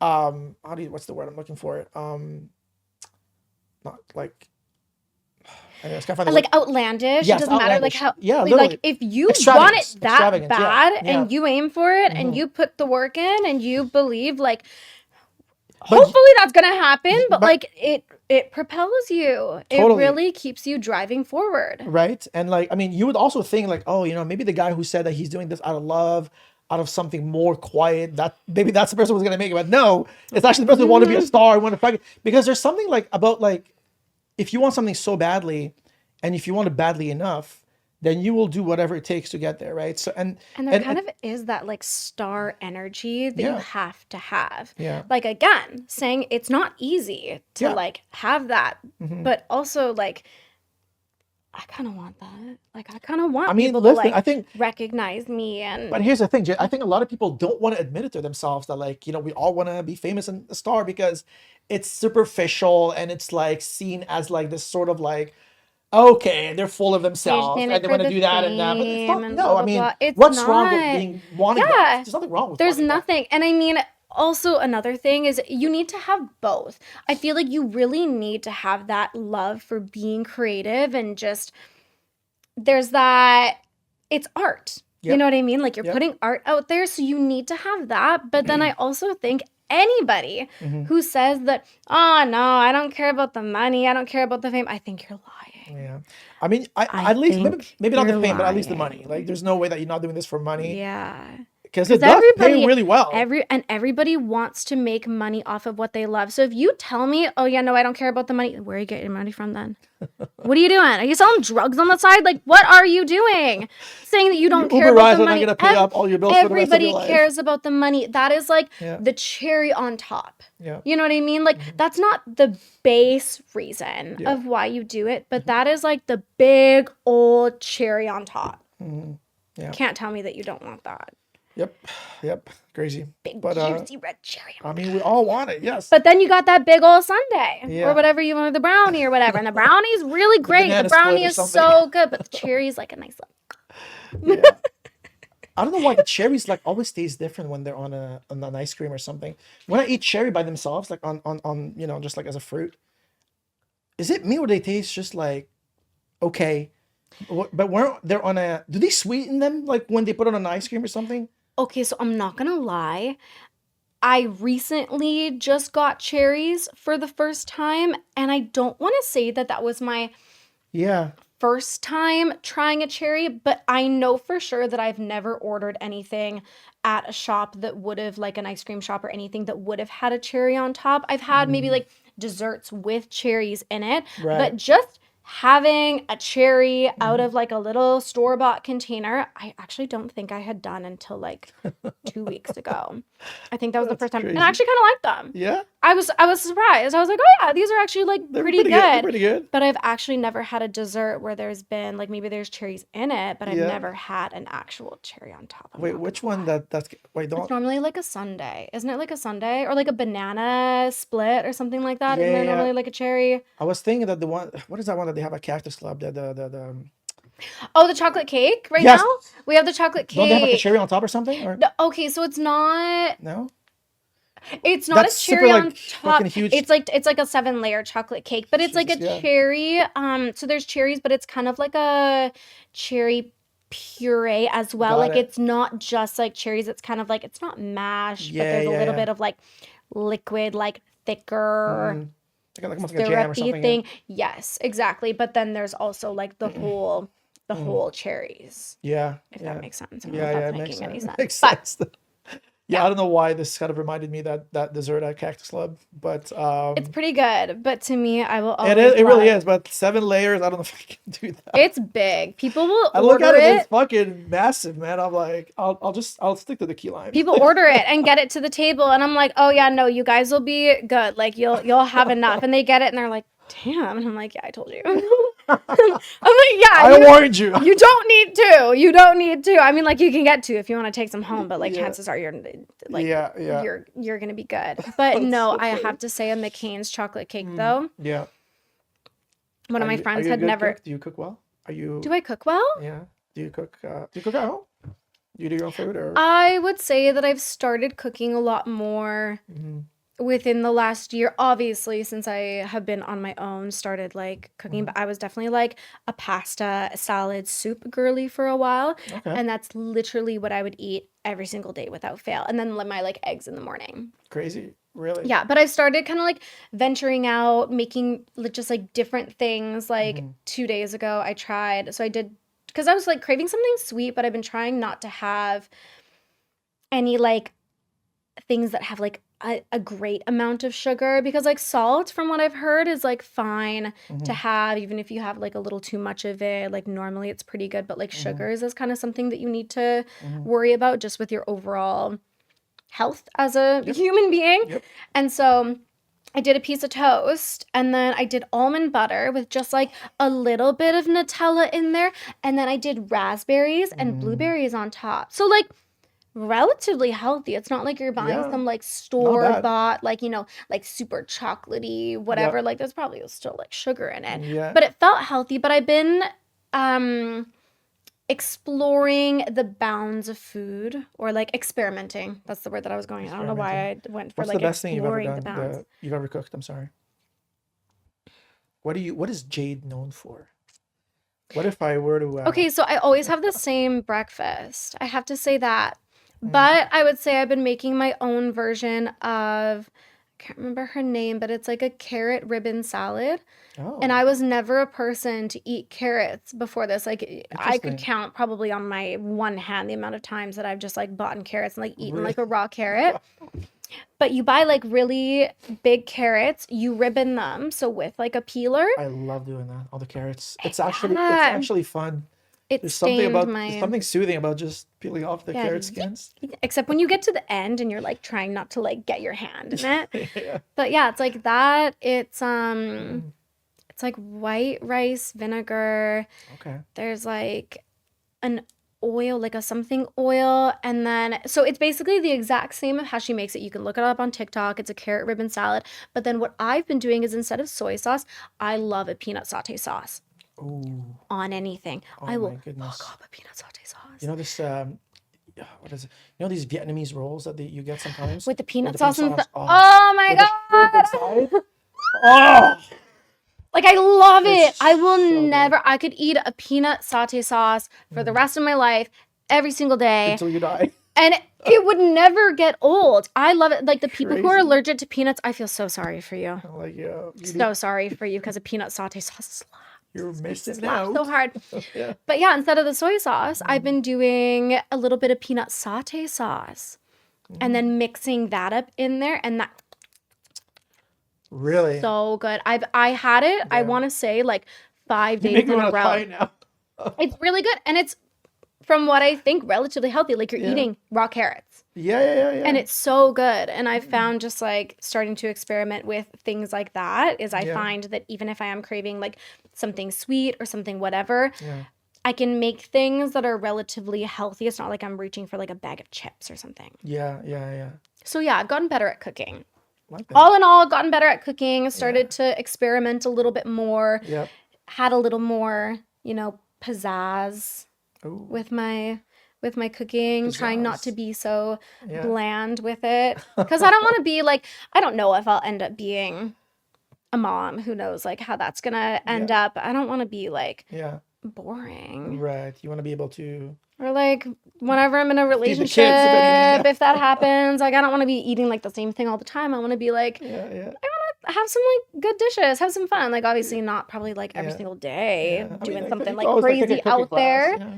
Speaker 1: the word I'm looking for? Not like. It's kind of
Speaker 2: Like outlandish.
Speaker 1: Yes,
Speaker 2: it doesn't matter like how like if you want it that bad and you aim for it and you put the work in and you believe like hopefully that's gonna happen, but like it propels you. Totally. It really keeps you driving forward.
Speaker 1: Right. And like I mean you would also think like, oh, you know, maybe the guy who said that he's doing this out of love, out of something more quiet, that maybe that's the person who's gonna make it. But no, it's actually the person who want to be a star, because there's something like about like if you want something so badly, and if you want it badly enough, then you will do whatever it takes to get there, right? So and
Speaker 2: there kind of is that like star energy that you have to have.
Speaker 1: Yeah.
Speaker 2: Like again, saying it's not easy to like have that, but also like I kind of want that. Like I kind of want people to like recognize me and.
Speaker 1: But here's the thing, Jay. I think a lot of people don't want to admit it to themselves that like you know we all want to be famous and a star because it's superficial and it's like seen as like this sort of like. Okay, they're full of themselves and they want to do that and that. But it's not, no, I mean, what's wrong with wanting that? There's nothing wrong with
Speaker 2: There's nothing. And I mean, also another thing is you need to have both. I feel like you really need to have that love for being creative and just, there's that, it's art. Yep. You know what I mean? Like you're putting art out there, so you need to have that. But then I also think anybody who says that, oh no, I don't care about the money, I don't care about the fame, I think you're lying.
Speaker 1: Yeah, I mean, I at least maybe not the fame, but at least the money. Like, there's no way that you're not doing this for money.
Speaker 2: Yeah,
Speaker 1: because it does pay really well.
Speaker 2: Everybody wants to make money off of what they love. So if you tell me, oh yeah, no, I don't care about the money, where are you getting your money from then? What are you doing? Are you selling drugs on the side? Like, what are you doing? Saying that you don't care about the money.
Speaker 1: Not gonna pay up all your bills for the rest of your life.
Speaker 2: Everybody cares about the money. That is like the cherry on top.
Speaker 1: Yeah.
Speaker 2: You know what I mean? Like that's not the base reason of why you do it, but that is like the big old cherry on top. Yeah. Can't tell me that you don't want that.
Speaker 1: Yep. Crazy.
Speaker 2: Big juicy red cherry.
Speaker 1: I mean, we all want it, yes.
Speaker 2: But then you got that big old sundae or whatever you wanted, the brownie or whatever. And the brownie's really great. The brownie is so good, but the cherry's like a nice
Speaker 1: little. Yeah. I don't know why the cherries like always taste different when they're on an ice cream or something. When I eat cherry by themselves, like on you know, just like as a fruit, is it me or they taste just like okay? But when they're on do they sweeten them like when they put it on an ice cream or something?
Speaker 2: Okay, so I'm not gonna lie. I recently just got cherries for the first time, and I don't want to say that was my first time trying a cherry, but I know for sure that I've never ordered anything at a shop that would have, like an ice cream shop or anything that would have had a cherry on top. I've had maybe like desserts with cherries in it, but just having a cherry out of like a little store-bought container, I actually don't think I had done until like 2 weeks ago. I think that was the first time.
Speaker 1: Crazy.
Speaker 2: And I actually kind of like them.
Speaker 1: Yeah?
Speaker 2: I was surprised. I was like, oh yeah, these are actually like
Speaker 1: They're
Speaker 2: pretty
Speaker 1: They're
Speaker 2: good.
Speaker 1: pretty good.
Speaker 2: But I've actually never had a dessert where there's been like maybe there's cherries in it, but I've
Speaker 1: Yeah.
Speaker 2: never had an actual cherry on top. I'm
Speaker 1: Wait,
Speaker 2: not
Speaker 1: which
Speaker 2: gonna
Speaker 1: one
Speaker 2: lie.
Speaker 1: that's wait,
Speaker 2: It's
Speaker 1: don't
Speaker 2: normally like a sundae, isn't it? Like a sundae or like a banana split or something like that. Isn't
Speaker 1: Yeah,
Speaker 2: there
Speaker 1: yeah.
Speaker 2: normally like a cherry?
Speaker 1: I was thinking that the one what is that one that they have at Cactus Club?
Speaker 2: Oh, the chocolate cake right
Speaker 1: Yes.
Speaker 2: now. We have the chocolate
Speaker 1: Don't they have like a
Speaker 2: cake.
Speaker 1: cherry on top or something? Or
Speaker 2: Okay, so it's not.
Speaker 1: no?
Speaker 2: It's not
Speaker 1: That's
Speaker 2: a
Speaker 1: super,
Speaker 2: cherry
Speaker 1: like,
Speaker 2: on top.
Speaker 1: fucking huge.
Speaker 2: It's like a 7-layer chocolate cake, but it's like a
Speaker 1: Jesus, yeah.
Speaker 2: cherry. So there's cherries, but it's kind of like a cherry puree as well.
Speaker 1: Got
Speaker 2: Like
Speaker 1: it.
Speaker 2: it's not just like cherries. It's kind of like it's not mashed, but
Speaker 1: Yeah,
Speaker 2: there's a
Speaker 1: yeah,
Speaker 2: little
Speaker 1: yeah.
Speaker 2: bit of like liquid, like thicker
Speaker 1: Mm. Like almost like a jam or
Speaker 2: syrupy
Speaker 1: something.
Speaker 2: thing. Yes, exactly. But then there's also like the whole cherries.
Speaker 1: Yeah.
Speaker 2: If
Speaker 1: Yeah.
Speaker 2: that makes sense. I don't know
Speaker 1: Yeah,
Speaker 2: if
Speaker 1: yeah,
Speaker 2: that's
Speaker 1: it makes
Speaker 2: making any
Speaker 1: sense.
Speaker 2: sense.
Speaker 1: Makes
Speaker 2: But
Speaker 1: sense. Yeah, I don't know why this kind of reminded me that dessert at Cactus Club, but
Speaker 2: it's pretty good. But to me, I will
Speaker 1: it
Speaker 2: always
Speaker 1: is, it really
Speaker 2: love-
Speaker 1: is. But 7 layers, I don't know if I can do that.
Speaker 2: It's big. People will
Speaker 1: I look
Speaker 2: order
Speaker 1: at it,
Speaker 2: it.
Speaker 1: it's fucking massive, man. I'm like, I'll stick to the key lime.
Speaker 2: People order it and get it to the table, and I'm like, oh yeah, no, you guys will be good. Like you'll have enough. And they get it, and they're like, damn. And I'm like, yeah, I told you. I'm like, yeah,
Speaker 1: I warned you.
Speaker 2: you don't need to. You don't need to. I mean, like you can get to if you want to take some home, but like
Speaker 1: Yeah.
Speaker 2: chances are you're like
Speaker 1: Yeah.
Speaker 2: you're gonna be good. But no,
Speaker 1: so
Speaker 2: I
Speaker 1: funny.
Speaker 2: have to say a McCain's chocolate cake though.
Speaker 1: Yeah.
Speaker 2: One of my
Speaker 1: Are
Speaker 2: friends
Speaker 1: you a
Speaker 2: had
Speaker 1: good
Speaker 2: never.
Speaker 1: cook? Do you cook well? Are you?
Speaker 2: Do I cook well?
Speaker 1: Yeah. Do you cook? Do you cook at home? Do you do your own food or?
Speaker 2: I would say that I've started cooking a lot more
Speaker 1: Mhm.
Speaker 2: within the last year. Obviously, since I have been on my own, started like cooking, but I was definitely like a pasta, salad, soup girly for a while.
Speaker 1: Okay.
Speaker 2: And that's literally what I would eat every single day without fail. And then my like eggs in the morning.
Speaker 1: Crazy. Really?
Speaker 2: Yeah, but I've started kind of like venturing out, making just like different things. Like 2 days ago, I tried. So I did, because I was like craving something sweet, but I've been trying not to have any like things that have like a great amount of sugar, because like salt, from what I've heard, is like fine to have, even if you have like a little too much of it. Like normally it's pretty good, but like sugars is kind of something that you need to worry about just with your overall health as a human being.
Speaker 1: Yep.
Speaker 2: And so I did a piece of toast, and then I did almond butter with just like a little bit of Nutella in there, and then I did raspberries and blueberries on top. So like relatively healthy. It's not like you're buying
Speaker 1: Yeah.
Speaker 2: some like
Speaker 1: bad.
Speaker 2: store bought, like, you know, like super chocolatey, whatever.
Speaker 1: Yep.
Speaker 2: Like there's probably still like sugar in it.
Speaker 1: Yeah.
Speaker 2: But it felt healthy. But I've been exploring the bounds of food, or like experimenting. That's the word that I was going. I don't know why I went for
Speaker 1: What's
Speaker 2: like
Speaker 1: the best thing you've ever
Speaker 2: exploring
Speaker 1: done?
Speaker 2: the bounds.
Speaker 1: You've ever cooked? I'm sorry. What is Jade known for? What if I were to?
Speaker 2: Okay, so I always have the same breakfast. I have to say that.
Speaker 1: Mm.
Speaker 2: But I would say I've been making my own version of, I can't remember her name, but it's like a carrot ribbon salad.
Speaker 1: Oh.
Speaker 2: And I was never a person to eat carrots before this. Like I could
Speaker 1: Interesting.
Speaker 2: count probably on my one hand the amount of times that I've just like bought carrots and like eaten
Speaker 1: Really?
Speaker 2: like a raw carrot. But you buy like really big carrots, you ribbon them, so with like a peeler.
Speaker 1: I love doing that. All the carrots. It's
Speaker 2: Yeah.
Speaker 1: actually fun.
Speaker 2: It
Speaker 1: There's something
Speaker 2: stained
Speaker 1: about
Speaker 2: my
Speaker 1: there's something soothing about just peeling off the
Speaker 2: Yeah,
Speaker 1: carrot
Speaker 2: yep.
Speaker 1: skins.
Speaker 2: except when you get to the end and you're like trying not to like get your hand in it.
Speaker 1: Yeah.
Speaker 2: But yeah, it's like that. It's like white rice vinegar.
Speaker 1: Okay.
Speaker 2: There's like an oil, like a something oil, and then so it's basically the exact same of how she makes it. You can look it up on TikTok. It's a carrot ribbon salad. But then what I've been doing is, instead of soy sauce, I love a peanut sauté sauce
Speaker 1: Ooh.
Speaker 2: on anything. I
Speaker 1: Oh
Speaker 2: will
Speaker 1: my goodness.
Speaker 2: fuck up a peanut sauté sauce.
Speaker 1: You know this what is it? You know these Vietnamese rolls that you get sometimes
Speaker 2: With the peanut
Speaker 1: the
Speaker 2: sauce
Speaker 1: peanut
Speaker 2: and
Speaker 1: sauce? Oh.
Speaker 2: oh my
Speaker 1: With the shrimp
Speaker 2: god.
Speaker 1: inside? Oh.
Speaker 2: Like I love it.
Speaker 1: It's
Speaker 2: I will
Speaker 1: so good.
Speaker 2: never. I could eat a peanut sauté sauce for the rest of my life, every single day,
Speaker 1: Until you die.
Speaker 2: and it would never get old. I love it. Like the people who are
Speaker 1: Crazy.
Speaker 2: allergic to peanuts, I feel so sorry for you.
Speaker 1: I'm like, yeah,
Speaker 2: So sorry for you, because a peanut sauté sauce
Speaker 1: you're missing
Speaker 2: slaps
Speaker 1: out.
Speaker 2: so hard.
Speaker 1: Yeah.
Speaker 2: But yeah, instead of the soy sauce, I've been doing a little bit of peanut sauté sauce, and then mixing that up in there, and that
Speaker 1: Really?
Speaker 2: so good. I had it. I
Speaker 1: Yeah.
Speaker 2: want to say like 5
Speaker 1: You
Speaker 2: days
Speaker 1: make me
Speaker 2: in a
Speaker 1: want to
Speaker 2: row.
Speaker 1: try it now.
Speaker 2: It's really good, and it's from what I think relatively healthy. Like you're eating raw carrots.
Speaker 1: Yeah.
Speaker 2: And it's so good. And I've found just like starting to experiment with things like that is I find that even if I am craving like something sweet or something whatever, I can make things that are relatively healthy. It's not like I'm reaching for like a bag of chips or something.
Speaker 1: Yeah.
Speaker 2: So yeah, I've gotten better at cooking.
Speaker 1: Like that.
Speaker 2: All in all, gotten better at cooking, started to experiment a little bit more,
Speaker 1: Yep.
Speaker 2: had a little more, pizzazz
Speaker 1: Ooh.
Speaker 2: with my cooking, trying not to
Speaker 1: Pizzazz.
Speaker 2: be so
Speaker 1: Yeah.
Speaker 2: bland with it. Because I don't want to be like, I don't know if I'll end up being a mom. Who knows like how that's gonna end up. I don't want to be like
Speaker 1: Yeah.
Speaker 2: boring.
Speaker 1: Right. You want to be able to.
Speaker 2: Or like whenever I'm in a
Speaker 1: kids,
Speaker 2: relationship,
Speaker 1: if anything, yeah.
Speaker 2: if that happens, like I don't want to be eating like the same thing all the time. I want to be like,
Speaker 1: Yeah.
Speaker 2: have some like good dishes, have some fun. Like obviously not probably like every single day
Speaker 1: I mean,
Speaker 2: doing
Speaker 1: like,
Speaker 2: something
Speaker 1: you
Speaker 2: like
Speaker 1: always, take a
Speaker 2: crazy
Speaker 1: cooking
Speaker 2: out
Speaker 1: class,
Speaker 2: there.
Speaker 1: Yeah.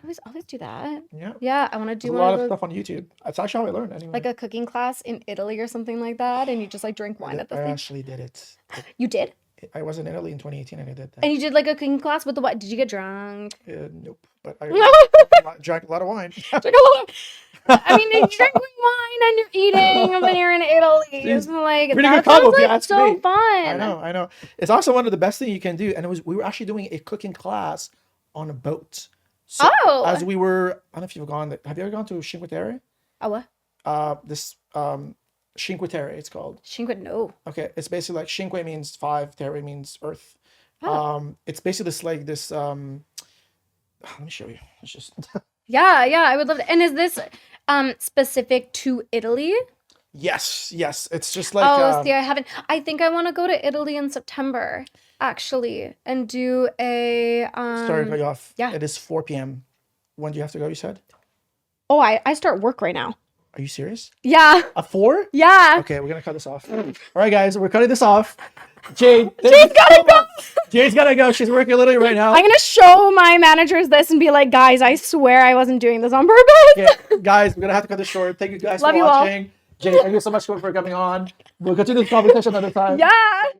Speaker 2: Can always do that.
Speaker 1: Yeah.
Speaker 2: Yeah, I want to do
Speaker 1: There's a
Speaker 2: one
Speaker 1: lot
Speaker 2: of
Speaker 1: of
Speaker 2: those,
Speaker 1: stuff on YouTube. That's actually how I learned anyway.
Speaker 2: like a cooking class in Italy or something like that, and you just like drink wine at the
Speaker 1: I
Speaker 2: same.
Speaker 1: actually did it.
Speaker 2: You did,
Speaker 1: I was in Italy in 2018 and I did that.
Speaker 2: and you did like a cooking class with the what? Did you get drunk?
Speaker 1: Nope. But I drank a lot of wine.
Speaker 2: I mean, you're drinking wine and you're eating when you're in Italy. It's like
Speaker 1: Pretty good
Speaker 2: that
Speaker 1: combo,
Speaker 2: sounds
Speaker 1: if you
Speaker 2: like
Speaker 1: ask
Speaker 2: so
Speaker 1: me.
Speaker 2: fun.
Speaker 1: I know. It's also one of the best things you can do. And we were actually doing a cooking class on a boat. So
Speaker 2: Oh.
Speaker 1: as we were, I don't know if you've gone. Have you ever gone to Cinque Terre?
Speaker 2: Oh what?
Speaker 1: This Cinque Terre, it's called.
Speaker 2: Cinque? No.
Speaker 1: Okay, it's basically like Cinque means 5, Terre means earth.
Speaker 2: Oh.
Speaker 1: It's basically this let me show you. It's just
Speaker 2: Yeah, I would love it. And is this specific to Italy?
Speaker 1: yes. It's just like
Speaker 2: See, I haven't. I think I want to go to Italy in September, actually, and do a
Speaker 1: sorry to cut you off.
Speaker 2: yeah.
Speaker 1: It is 4 p.m. When do you have to go, you said?
Speaker 2: Oh, I start work right now.
Speaker 1: Are you serious?
Speaker 2: Yeah.
Speaker 1: At 4?
Speaker 2: Yeah.
Speaker 1: Okay, we're gonna cut this off. All right, guys, we're cutting this off. Jade,
Speaker 2: Jade's gotta go.
Speaker 1: Jade's gotta go. She's working literally right now.
Speaker 2: I'm gonna show my managers this and be like, guys, I swear I wasn't doing this on purpose.
Speaker 1: Okay, guys, we're gonna have to cut this short. Thank you guys
Speaker 2: Love
Speaker 1: for
Speaker 2: you all.
Speaker 1: watching. Jade, thank you so much for coming on. We'll continue this conversation another time.
Speaker 2: Yeah.